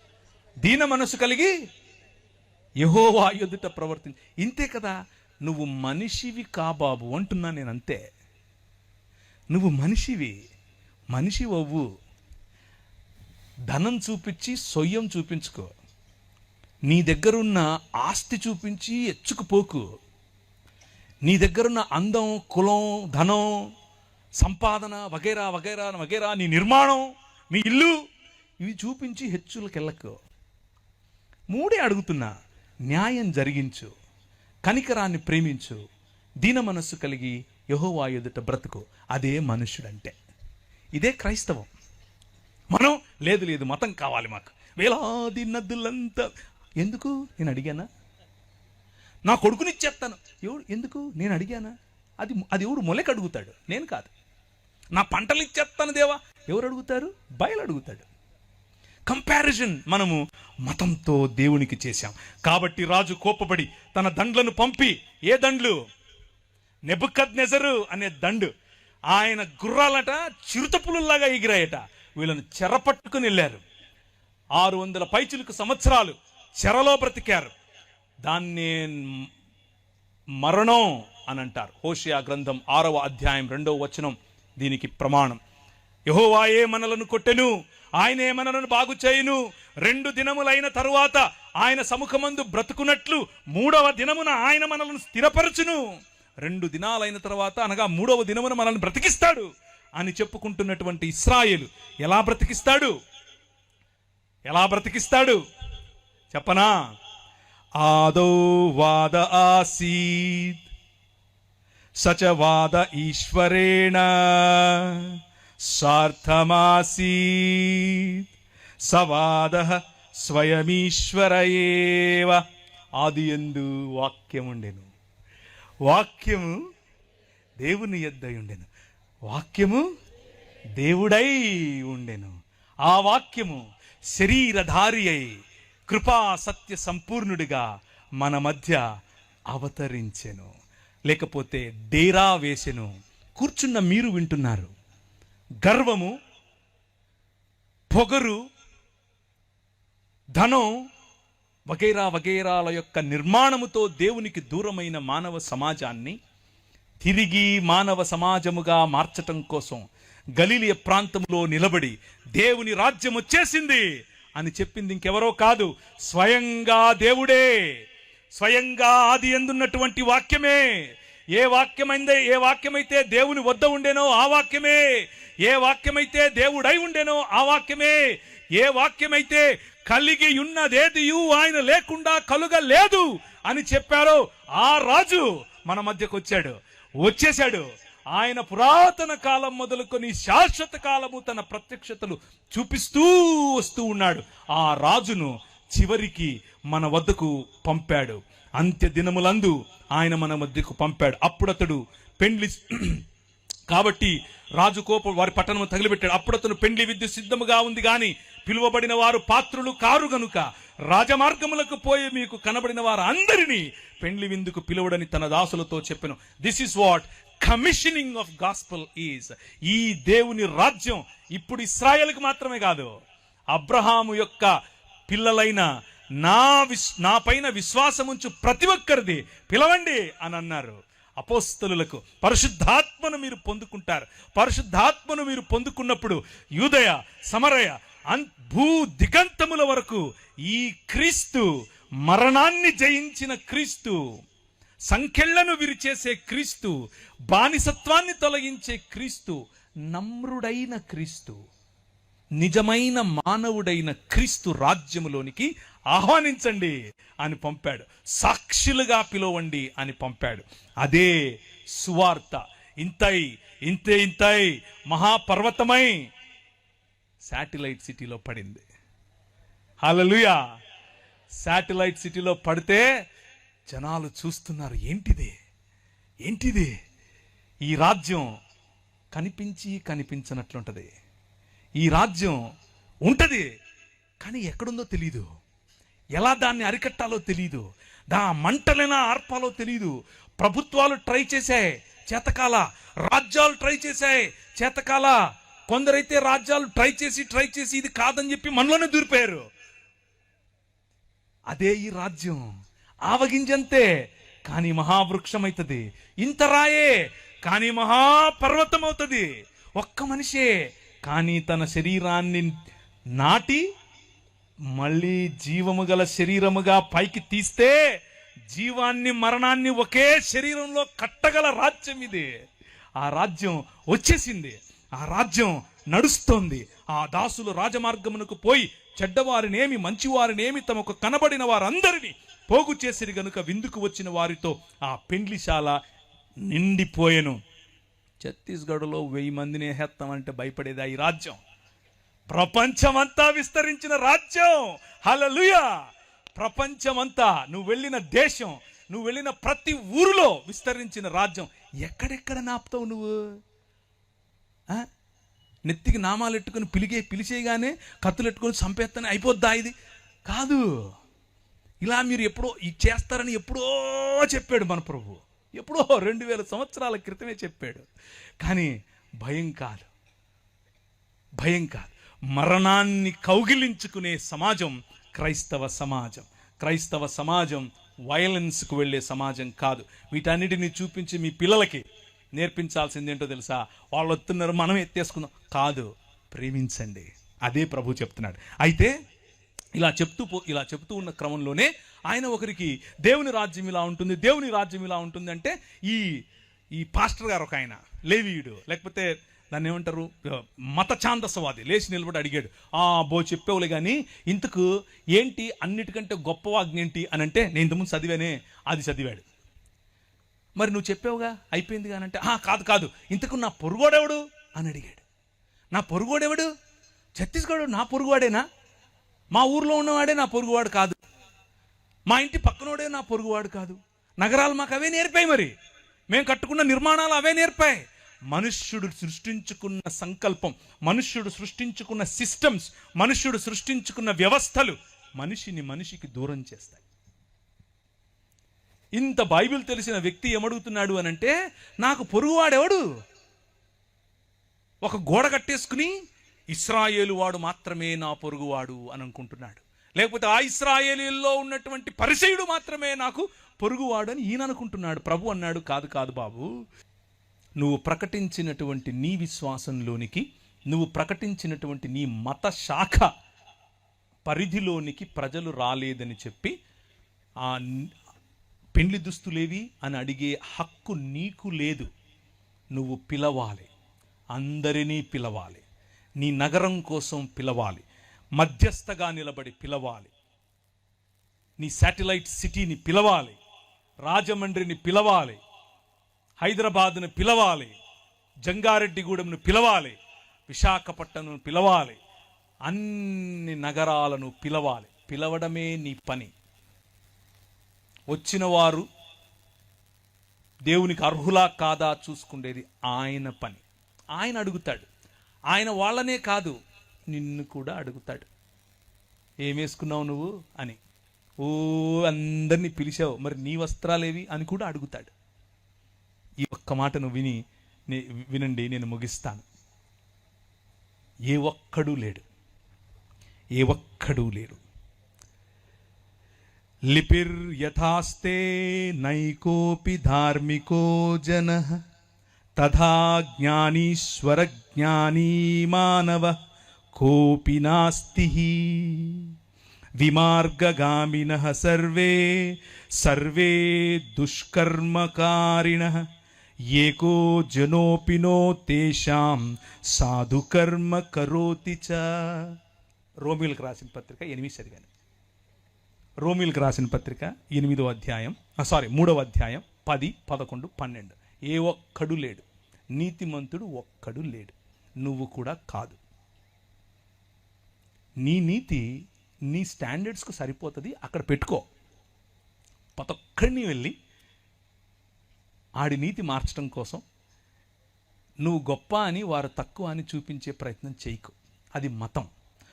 దీన మనసు కలిగి యెహోవా ఎదుట ప్రవర్తించు. ఇంతే కదా. నువ్వు మనిషివి కాబాబు అంటున్నా నేను. అంతే, నువ్వు మనిషివి, మనిషి అవ్వు. ధనం చూపించి సొయ్యం చూపించుకో. నీ దగ్గరున్న ఆస్తి చూపించి ఎచ్చుకుపోకు. నీ దగ్గరున్న అందం, కులం, ధనం, సంపాదన వగైరా వగైరా వగైరా, నీ నిర్మాణం, నీ ఇల్లు, ఇవి చూపించి హెచ్చులకెళ్ళకు. మూడే అడుగుతున్నా. న్యాయం జరిగించు, కనికరాన్ని ప్రేమించు, దీన మనస్సు కలిగి యెహోవా ఎదుట బ్రతుకు. అదే మనుష్యుడంటే. ఇదే క్రైస్తవం. మనం లేదు లేదు మతం కావాలి మాకు, వేలాది నదులంతా. ఎందుకు? నేను అడిగానా? నా కొడుకునిచ్చేస్తాను. ఎవడు? ఎందుకు? నేను అడిగానా? అది ఎవడు మొలక అడుగుతాడు, నేను కాదు. నా పంటలు ఇచ్చేస్తాను దేవా, ఎవరు అడుగుతారు? బయలు అడుగుతాడు. కంపారిజన్ మనము మతంతో దేవునికి చేశాం. కాబట్టి రాజు కోపపడి తన దండ్లను పంపి, ఏ దండ్లు? నెబుకద్నెజరు అనే దండు. ఆయన గుర్రాలట చిరుతపులుల్లాగా ఎగిరాయట. వీళ్ళను చెరపట్టుకుని వెళ్ళారు. 600 పైచిలుకు సంవత్సరాలు చెరలో బ్రతికారు. దాన్నే మరణం అని అంటారు. హోషేయ గ్రంథం 6వ అధ్యాయం 2వ వచనం దీనికి ప్రమాణం. యెహోవాయే మనలను కొట్టెను, ఆయనే మనలను బాగు చేయును. 2 దినములైన తరువాత ఆయన సముఖమందు బ్రతుకున్నట్లు 3వ దినమున ఆయన మనలను స్థిరపరచును. 2 దినాలైన తర్వాత, అనగా 3వ దినమున మనల్ని బ్రతికిస్తాడు అని చెప్పుకుంటున్నటువంటి ఇశ్రాయేలు ఎలా బ్రతికిస్తాడు? ఎలా బ్రతికిస్తాడు చెప్పనా? ఆదో వాద ఆసీత్ సచవాద ఈశ్వరేణ సార్థమాసీత్ సవాద స్వయమీశ్వరయేవ. ఆదియందు వాక్యముండెను, వాక్యము దేవుని యొద్దై ఉండెను, వాక్యము దేవుడై ఉండెను. ఆ వాక్యము శరీరధారి అయి కృపా సత్య సంపూర్ణుడిగా మన మధ్య అవతరించెను. లేకపోతే డేరా వేసెను. కూర్చున్న మీరు వింటున్నారు. గర్వము, పొగరు, ధనం వగైరా వగైరాల యొక్క నిర్మాణముతో దేవునికి దూరమైన మానవ సమాజాన్ని తిరిగి మానవ సమాజముగా మార్చటం కోసం గలిలయ ప్రాంతంలో నిలబడి దేవుని రాజ్యం వచ్చేసింది అని చెప్పింది ఇంకెవరో కాదు, స్వయంగా దేవుడే. స్వయంగా ఆది యందున్నటువంటి వాక్యమే. ఏ వాక్యమైతే దేవుని వద్ద ఉండేనో ఆ వాక్యమే. ఏ వాక్యమైతే దేవుడై ఉండేనో ఆ వాక్యమే. ఏ వాక్యమైతే కలిగి ఉన్నదేదియు ఆయన లేకుండా కలుగలేదు అని చెప్పారో ఆ రాజు మన మధ్యకు వచ్చేశాడు. ఆయన పురాతన కాలం మొదలుకొని శాశ్వత కాలము తన ప్రత్యక్షతలు చూపిస్తూ వస్తూ ఉన్నాడు. ఆ రాజును చివరికి మన వద్దకు పంపాడు. అంత్య దినములందు ఆయన మన మధ్యకు పంపాడు. అప్పుడతడు పెండ్లి కాబట్టి రాజు కోపం వారి పట్టణము తగిలిపెట్టాడు. అప్పుడతను పెండ్లి విద్య సిద్ధముగా ఉంది గాని పిలువబడిన వారు పాత్రులు కారు గనుక రాజమార్గములకు పోయి మీకు కనబడిన వారు అందరినీ పెండ్లి విందుకు పిలువడని తన దాసులతో చెప్పెను. This is what commissioning of gospel is. ఈ దేవుని రాజ్యం ఇప్పుడు ఇశ్రాయేలుకు మాత్రమే కాదు, అబ్రహాము యొక్క పిల్లలైన నా పైన విశ్వాసముంచు ప్రతి ఒక్కరిది పిలవండి అని అన్నారు. అపోస్తలులకు పరిశుద్ధాత్మను మీరు పొందుకుంటారు. పరిశుద్ధాత్మను మీరు పొందుకున్నప్పుడు యూదయ, సమరయ, భూ దిగంతముల వరకు ఈ క్రీస్తు, మరణాన్ని జయించిన క్రీస్తు, సంఖ్యలను విరిచేసే క్రీస్తు, బానిసత్వాన్ని తొలగించే క్రీస్తు, నమ్రుడైన క్రీస్తు, నిజమైన మానవుడైన క్రీస్తు రాజ్యములోనికి ఆహ్వానించండి అని పంపాడు. సాక్షులుగా పిలవండి అని పంపాడు. అదే సువార్త ఇంతై మహాపర్వతమై శాటిలైట్ సిటీలో పడింది. హల్లెలూయా. శాటిలైట్ సిటీలో పడితే జనాలు చూస్తున్నారు, ఏంటిది ఈ రాజ్యం కనిపించినట్లుంటది. ఈ రాజ్యం ఉంటది, కానీ ఎక్కడుందో తెలీదు, ఎలా దాన్ని అరికట్టాలో తెలీదు, మంటలైనా ఆర్పాలో తెలీదు. ప్రభుత్వాలు ట్రై చేశాయి, చేతకాల. రాజ్యాలు ట్రై చేశాయి, చేతకాల. కొందరైతే రాజ్యాలు ట్రై చేసి ఇది కాదని చెప్పి మనలోనే దూరిపోయారు. అదే ఈ రాజ్యం. ఆవగింజంతే, కానీ మహావృక్షం అవుతుంది. ఇంత రాయే, కానీ మహాపర్వతం అవుతుంది. ఒక్క మనిషే, కానీ తన శరీరాన్ని నాటి మళ్ళీ జీవము గల శరీరముగా పైకి తీస్తే జీవాన్ని, మరణాన్ని ఒకే శరీరంలో కట్టగల రాజ్యం ఇది. ఆ రాజ్యం వచ్చేసింది, ఆ రాజ్యం నడుస్తోంది. ఆ దాసులు రాజమార్గమునకు పోయి చెడ్డవారినేమి మంచివారినేమి తమకు కనబడిన వారందరినీ పోగు చేసిరి గనుక విందుకు వచ్చిన వారితో ఆ పెండ్లిశాల నిండిపోయెను. ఛత్తీస్గఢ్లో 1000 మందిని హేస్తామంటే భయపడేదా ఈ రాజ్యం? ప్రపంచమంతా విస్తరించిన రాజ్యం. హల్లెలూయా. ప్రపంచమంతా, నువ్వు వెళ్ళిన దేశం, నువ్వు వెళ్ళిన ప్రతి ఊరిలో విస్తరించిన రాజ్యం. ఎక్కడెక్కడ నాపుతావు నువ్వు? నెత్తికి నామాలు ఎట్టుకుని పిలిచేయగానే కత్తులు ఎట్టుకొని చంపేస్తానే అయిపోద్దా? ఇది కాదు. ఇలా మీరు ఎప్పుడో చేస్తారని ఎప్పుడో చెప్పాడు మన ప్రభు. ఎప్పుడో 2000 సంవత్సరాల క్రితమే చెప్పాడు. కానీ భయం కాదు. మరణాన్ని కౌగిలించుకునే సమాజం క్రైస్తవ సమాజం. క్రైస్తవ సమాజం వైలెన్స్కు వెళ్ళే సమాజం కాదు. వీటన్నిటిని చూపించి మీ పిల్లలకి నేర్పించాల్సింది ఏంటో తెలుసా? వాళ్ళు వస్తున్నారు, మనం ఎత్తేసుకుందాం కాదు, ప్రేమించండి. అదే ప్రభు చెప్తున్నాడు. అయితే ఇలా చెప్తూ ఉన్న క్రమంలోనే ఆయన ఒకరికి దేవుని రాజ్యం ఇలా ఉంటుంది, దేవుని రాజ్యం ఇలా ఉంటుంది అంటే ఈ పాస్టర్ గారు ఒక ఆయన లేవీయుడు, లేకపోతే దాన్ని ఏమంటారు, మత ఛాందసవాది లేచి నిలబడి అడిగాడు, చెప్పేవులే కానీ ఇంతకు ఏంటి అన్నిటికంటే గొప్ప ఆజ్ఞ ఏంటి అని అంటే, నేను ఇంతకుముందు చదివానే, అది చదివాడు. మరి నువ్వు చెప్పావుగా అయిపోయింది కానంటే, కాదు, ఇంతకు నా పొరుగోడెవడు అని అడిగాడు. నా పొరుగోడెవడు? ఛత్తీస్గఢ్ నా పొరుగువాడేనా? మా ఊర్లో ఉన్నవాడే నా పొరుగువాడు కాదు, మా ఇంటి పక్కనోడే నా పొరుగువాడు కాదు. నగరాలు మాకు అవే నేర్పాయి, మరి మేము కట్టుకున్న నిర్మాణాలు అవే నేర్పాయి. మనుష్యుడు సృష్టించుకున్న సంకల్పం, మనుష్యుడు సృష్టించుకున్న సిస్టమ్స్, మనుష్యుడు సృష్టించుకున్న వ్యవస్థలు మనిషికి దూరం చేస్తాయి. ఇంత బైబిల్ తెలిసిన వ్యక్తి ఏమడుగుతున్నాడు అనంటే, నాకు పొరుగువాడెవడు? ఒక గోడ కట్టేసుకుని ఇశ్రాయేలు వాడు మాత్రమే నా పొరుగువాడు అని అనుకుంటున్నాడు. లేకపోతే ఆ ఇశ్రాయేలీల్లో ఉన్నటువంటి పరిసయుడు మాత్రమే నాకు పొరుగువాడు అని ఈయన అనుకుంటున్నాడు. ప్రభు అన్నాడు, కాదు బాబు, నువ్వు ప్రకటించినటువంటి నీ విశ్వాసంలోనికి, నువ్వు ప్రకటించినటువంటి నీ మత శాఖ పరిధిలోనికి ప్రజలు రాలేదని చెప్పి ఆ పెండ్లి దుస్తులేవి అని అడిగే హక్కు నీకు లేదు. నువ్వు పిలవాలి, అందరినీ పిలవాలి, నీ నగరం కోసం పిలవాలి, మధ్యస్థగా నిలబడి పిలవాలి, నీ శాటిలైట్ సిటీని పిలవాలి, రాజమండ్రిని పిలవాలి, హైదరాబాద్ను పిలవాలి, జంగారెడ్డిగూడెంను పిలవాలి, విశాఖపట్నంను పిలవాలి, అన్ని నగరాలను పిలవాలి. పిలవడమే నీ పని. వచ్చిన వారు దేవునికి అర్హులా కాదా చూసుకునేది ఆయన పని. ఆయన అడుగుతాడు. ఆయన వాళ్ళనే కాదు, నిన్ను కూడా అడుగుతాడు. ఏమేసుకున్నావు నువ్వు అని. అందరినీ పిలిచావు, మరి నీ వస్త్రాలేవి అని కూడా అడుగుతాడు. ఈ ఒక్క మాటను వినండి, నేను ముగిస్తాను. ఏ ఒక్కడూ లేడు, ఏ ఒక్కడూ లేరు. లిపిర్ యథాస్తే నైకోపి ధార్మికో జనః తథా జ్ఞానీశ్వర జ్ఞానీ మానవ కోపి నాస్తి. విమార్గగామినః సర్వే సర్వే దుష్కర్మకారిణః ఏకో జనోపినో తేషాం సాధుకర్మ కరోతి చ. రోమిలకు రాసిన పత్రిక 8 చదివాను. రోమిలకు రాసిన పత్రిక 8వ అధ్యాయం 3వ అధ్యాయం 10, 11, 12. ఏ ఒక్కడు లేడు, నీతిమంతుడు ఒక్కడు లేడు, నువ్వు కూడా కాదు. నీ నీతి నీ స్టాండర్డ్స్కు సరిపోతుంది, అక్కడ పెట్టుకో. ప్రతి ఒక్కడిని వెళ్ళి ఆడి నీతి మార్చడం కోసం నువ్వు గొప్ప అని వారు తక్కువ అని చూపించే ప్రయత్నం చేయకు. అది మతం.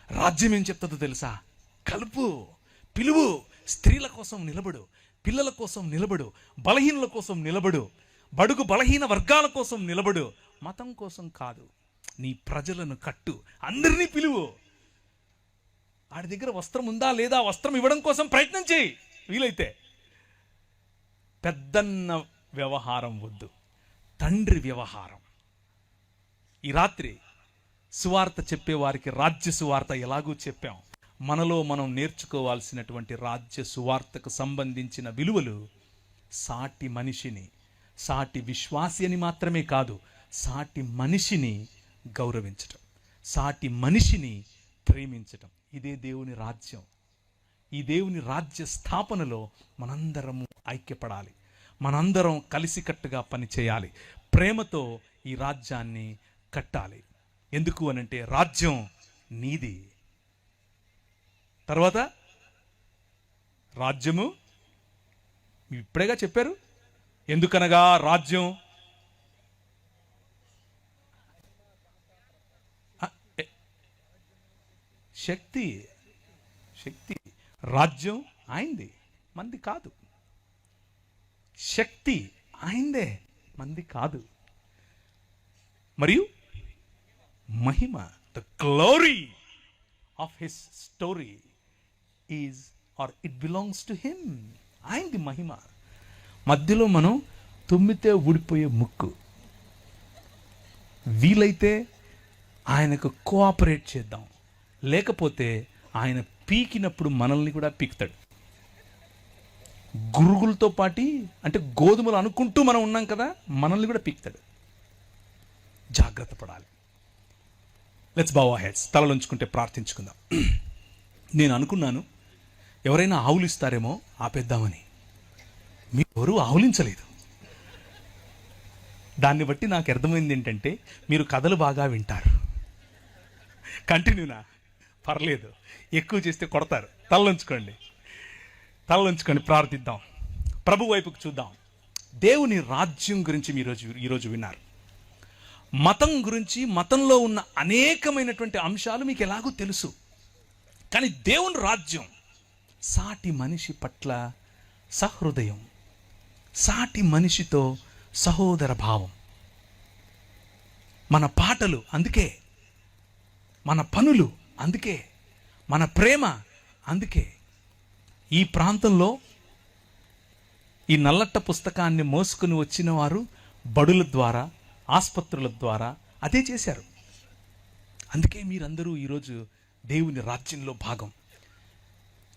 రాజ్యం ఏం చెప్తుందో తెలుసా? కలుపు, పిలువు, స్త్రీల కోసం నిలబడు, పిల్లల కోసం నిలబడు, బలహీనుల కోసం నిలబడు, బడుగు బలహీన వర్గాల కోసం నిలబడు. మతం కోసం కాదు. నీ ప్రజలను కట్టు, అందరినీ పిలువు. ఆడి దగ్గర వస్త్రం ఉందా లేదా, వస్త్రం ఇవ్వడం కోసం ప్రయత్నం చేయి వీలైతే. పెద్దన్న వ్యవహారం వద్దు, తండ్రి వ్యవహారం. ఈ రాత్రి సువార్త చెప్పేవారికి రాజ్య సువార్త ఎలాగూ చెప్పాం. మనలో మనం నేర్చుకోవాల్సినటువంటి రాజ్య సువార్తకు సంబంధించిన విలువలు సాటి మనిషిని, సాటి విశ్వాసి అని మాత్రమే కాదు, సాటి మనిషిని గౌరవించటం, సాటి మనిషిని ప్రేమించటం. ఇదే దేవుని రాజ్యం. ఈ దేవుని రాజ్య స్థాపనలో మనందరము ఐక్యపడాలి, మనందరం కలిసికట్టుగా పనిచేయాలి, ప్రేమతో ఈ రాజ్యాన్ని కట్టాలి. ఎందుకు అనంటే రాజ్యం నీది. తర్వాత రాజ్యము ఇప్పుడేగా చెప్పారు. ఎందుకనగా రాజ్యం శక్తి, శక్తి. రాజ్యం ఆయనది, మంది కాదు. శక్తి ఆయనదే, మంది కాదు. మరియు మహిమ, the glory of his story is or it belongs to him. ఆయనది మహిమ. మధ్యలో మనం తుమ్మితే ఊడిపోయే ముక్కు. వీలైతే ఆయనకు కోఆపరేట్ చేద్దాం, లేకపోతే ఆయన పీకినప్పుడు మనల్ని కూడా పీకుతాడు. గురుగులతో పాటి, అంటే గోధుమలు అనుకుంటూ మనం ఉన్నాం కదా, మనల్ని కూడా పీకుతాడు. జాగ్రత్త పడాలి. Let's bow our heads. తలలు ఉంచుకుంటే ప్రార్థించుకుందాం. నేను అనుకున్నాను ఎవరైనా ఆవులు ఇస్తారేమో ఆపేద్దామని. మీరు ఎవరు ఆవులించలేదు. దాన్ని బట్టి నాకు అర్థమైంది ఏంటంటే మీరు కథలు బాగా వింటారు. కంటిన్యూనా? పర్లేదు, ఎక్కువ చేస్తే కొడతారు. తలలుంచుకోండి, తలలుంచుకొని ప్రార్థిద్దాం. ప్రభు వైపుకు చూద్దాం. దేవుని రాజ్యం గురించి ఈరోజు విన్నారు. మతం గురించి, మతంలో ఉన్న అనేకమైనటువంటి అంశాలు మీకు ఎలాగో తెలుసు. కానీ దేవుని రాజ్యం సాటి మనిషి పట్ల సహృదయం, సాటి మనిషితో సహోదర భావం. మన పాటలు అందుకే, మన పనులు అందుకే, మన ప్రేమ అందుకే. ఈ ప్రాంతంలో ఈ నల్లట్ట పుస్తకాన్ని మోసుకుని వచ్చిన వారు బడుల ద్వారా, ఆసుపత్రుల ద్వారా అదే చేశారు. అందుకే మీరందరూ ఈరోజు దేవుని రాజ్యంలో భాగం.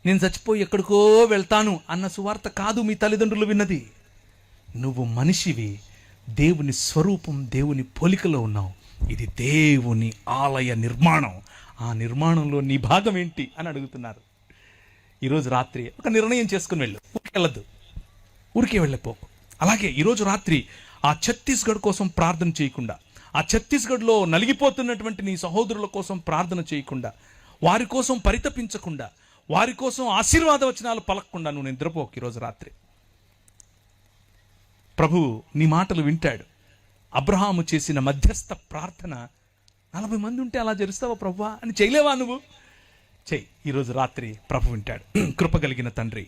నేను చచ్చిపోయి ఎక్కడికో వెళ్తాను అన్న సువార్త కాదు మీ తల్లిదండ్రులు విన్నది. నువ్వు మనిషివి, దేవుని స్వరూపం, దేవుని పోలికలో ఉన్నావు. ఇది దేవుని ఆలయ నిర్మాణం. ఆ నిర్మాణంలో నీ భాగం ఏంటి అని అడుగుతున్నారు. ఈరోజు రాత్రి ఒక నిర్ణయం చేసుకుని వెళ్ళు. ఊరికి వెళ్ళద్దు, ఊరికే వెళ్ళిపోకు. అలాగే ఈరోజు రాత్రి ఆ ఛత్తీస్గఢ్ కోసం ప్రార్థన చేయకుండా, ఆ ఛత్తీస్గఢ్లో నలిగిపోతున్నటువంటి నీ సహోదరుల కోసం ప్రార్థన చేయకుండా, వారి కోసం పరితపించకుండా, వారి కోసం ఆశీర్వాద వచనాలు పలకకుండా నువ్వు నిద్రపోకు. ఈరోజు రాత్రి ప్రభువు నీ మాటలు వింటాడు. అబ్రహాము చేసిన మధ్యస్థ ప్రార్థన 40 మంది ఉంటే అలా జరుస్తావా ప్రభువా అని చేయలేవా? నువ్వు చెయ్యి. ఈరోజు రాత్రి ప్రభు వింటాడు. కృపగలిగిన తండ్రి,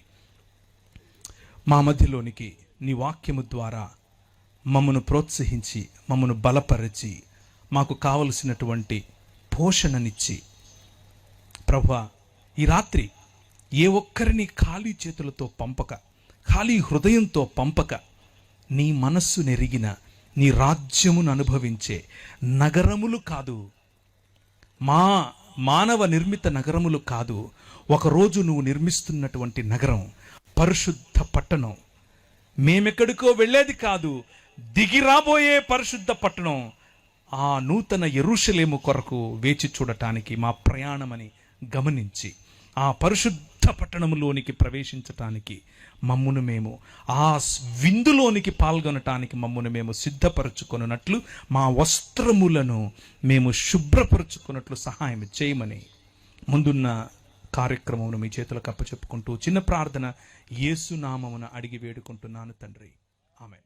మా మధ్యలోనికి నీ వాక్యము ద్వారా మమ్మను ప్రోత్సహించి, మమ్మను బలపరిచి, మాకు కావలసినటువంటి పోషణనిచ్చి, ప్రభువా, ఈ రాత్రి ఏ ఒక్కరిని ఖాళీ చేతులతో పంపక, ఖాళీ హృదయంతో పంపక, నీ మనస్సు నెరిగిన, నీ రాజ్యమును అనుభవించే నగరములు కాదు, మానవ నిర్మిత నగరములు కాదు, ఒకరోజు నువ్వు నిర్మిస్తున్నటువంటి నగరం, పరిశుద్ధ పట్టణం, మేమెక్కడికో వెళ్ళేది కాదు, దిగి రాబోయే పరిశుద్ధ పట్టణం, ఆ నూతన యెరూషలేము కొరకు వేచి చూడటానికి మా ప్రయాణమని గమనించి ఆ పరిశుద్ధ పట్టణములోనికి ప్రవేశించటానికి మమ్మును మేము, ఆ విందులోనికి పాల్గొనటానికి మమ్మును మేము సిద్ధపరచుకొనున్నట్లు, మా వస్త్రములను మేము శుభ్రపరచుకున్నట్లు సహాయం చేయమని ముందున్న కార్యక్రమమును మీ చేతులకు అప్పచెప్పుకుంటూ చిన్న ప్రార్థన యేసు నామమున అడిగి వేడుకుంటున్నాను తండ్రి. ఆమేన్.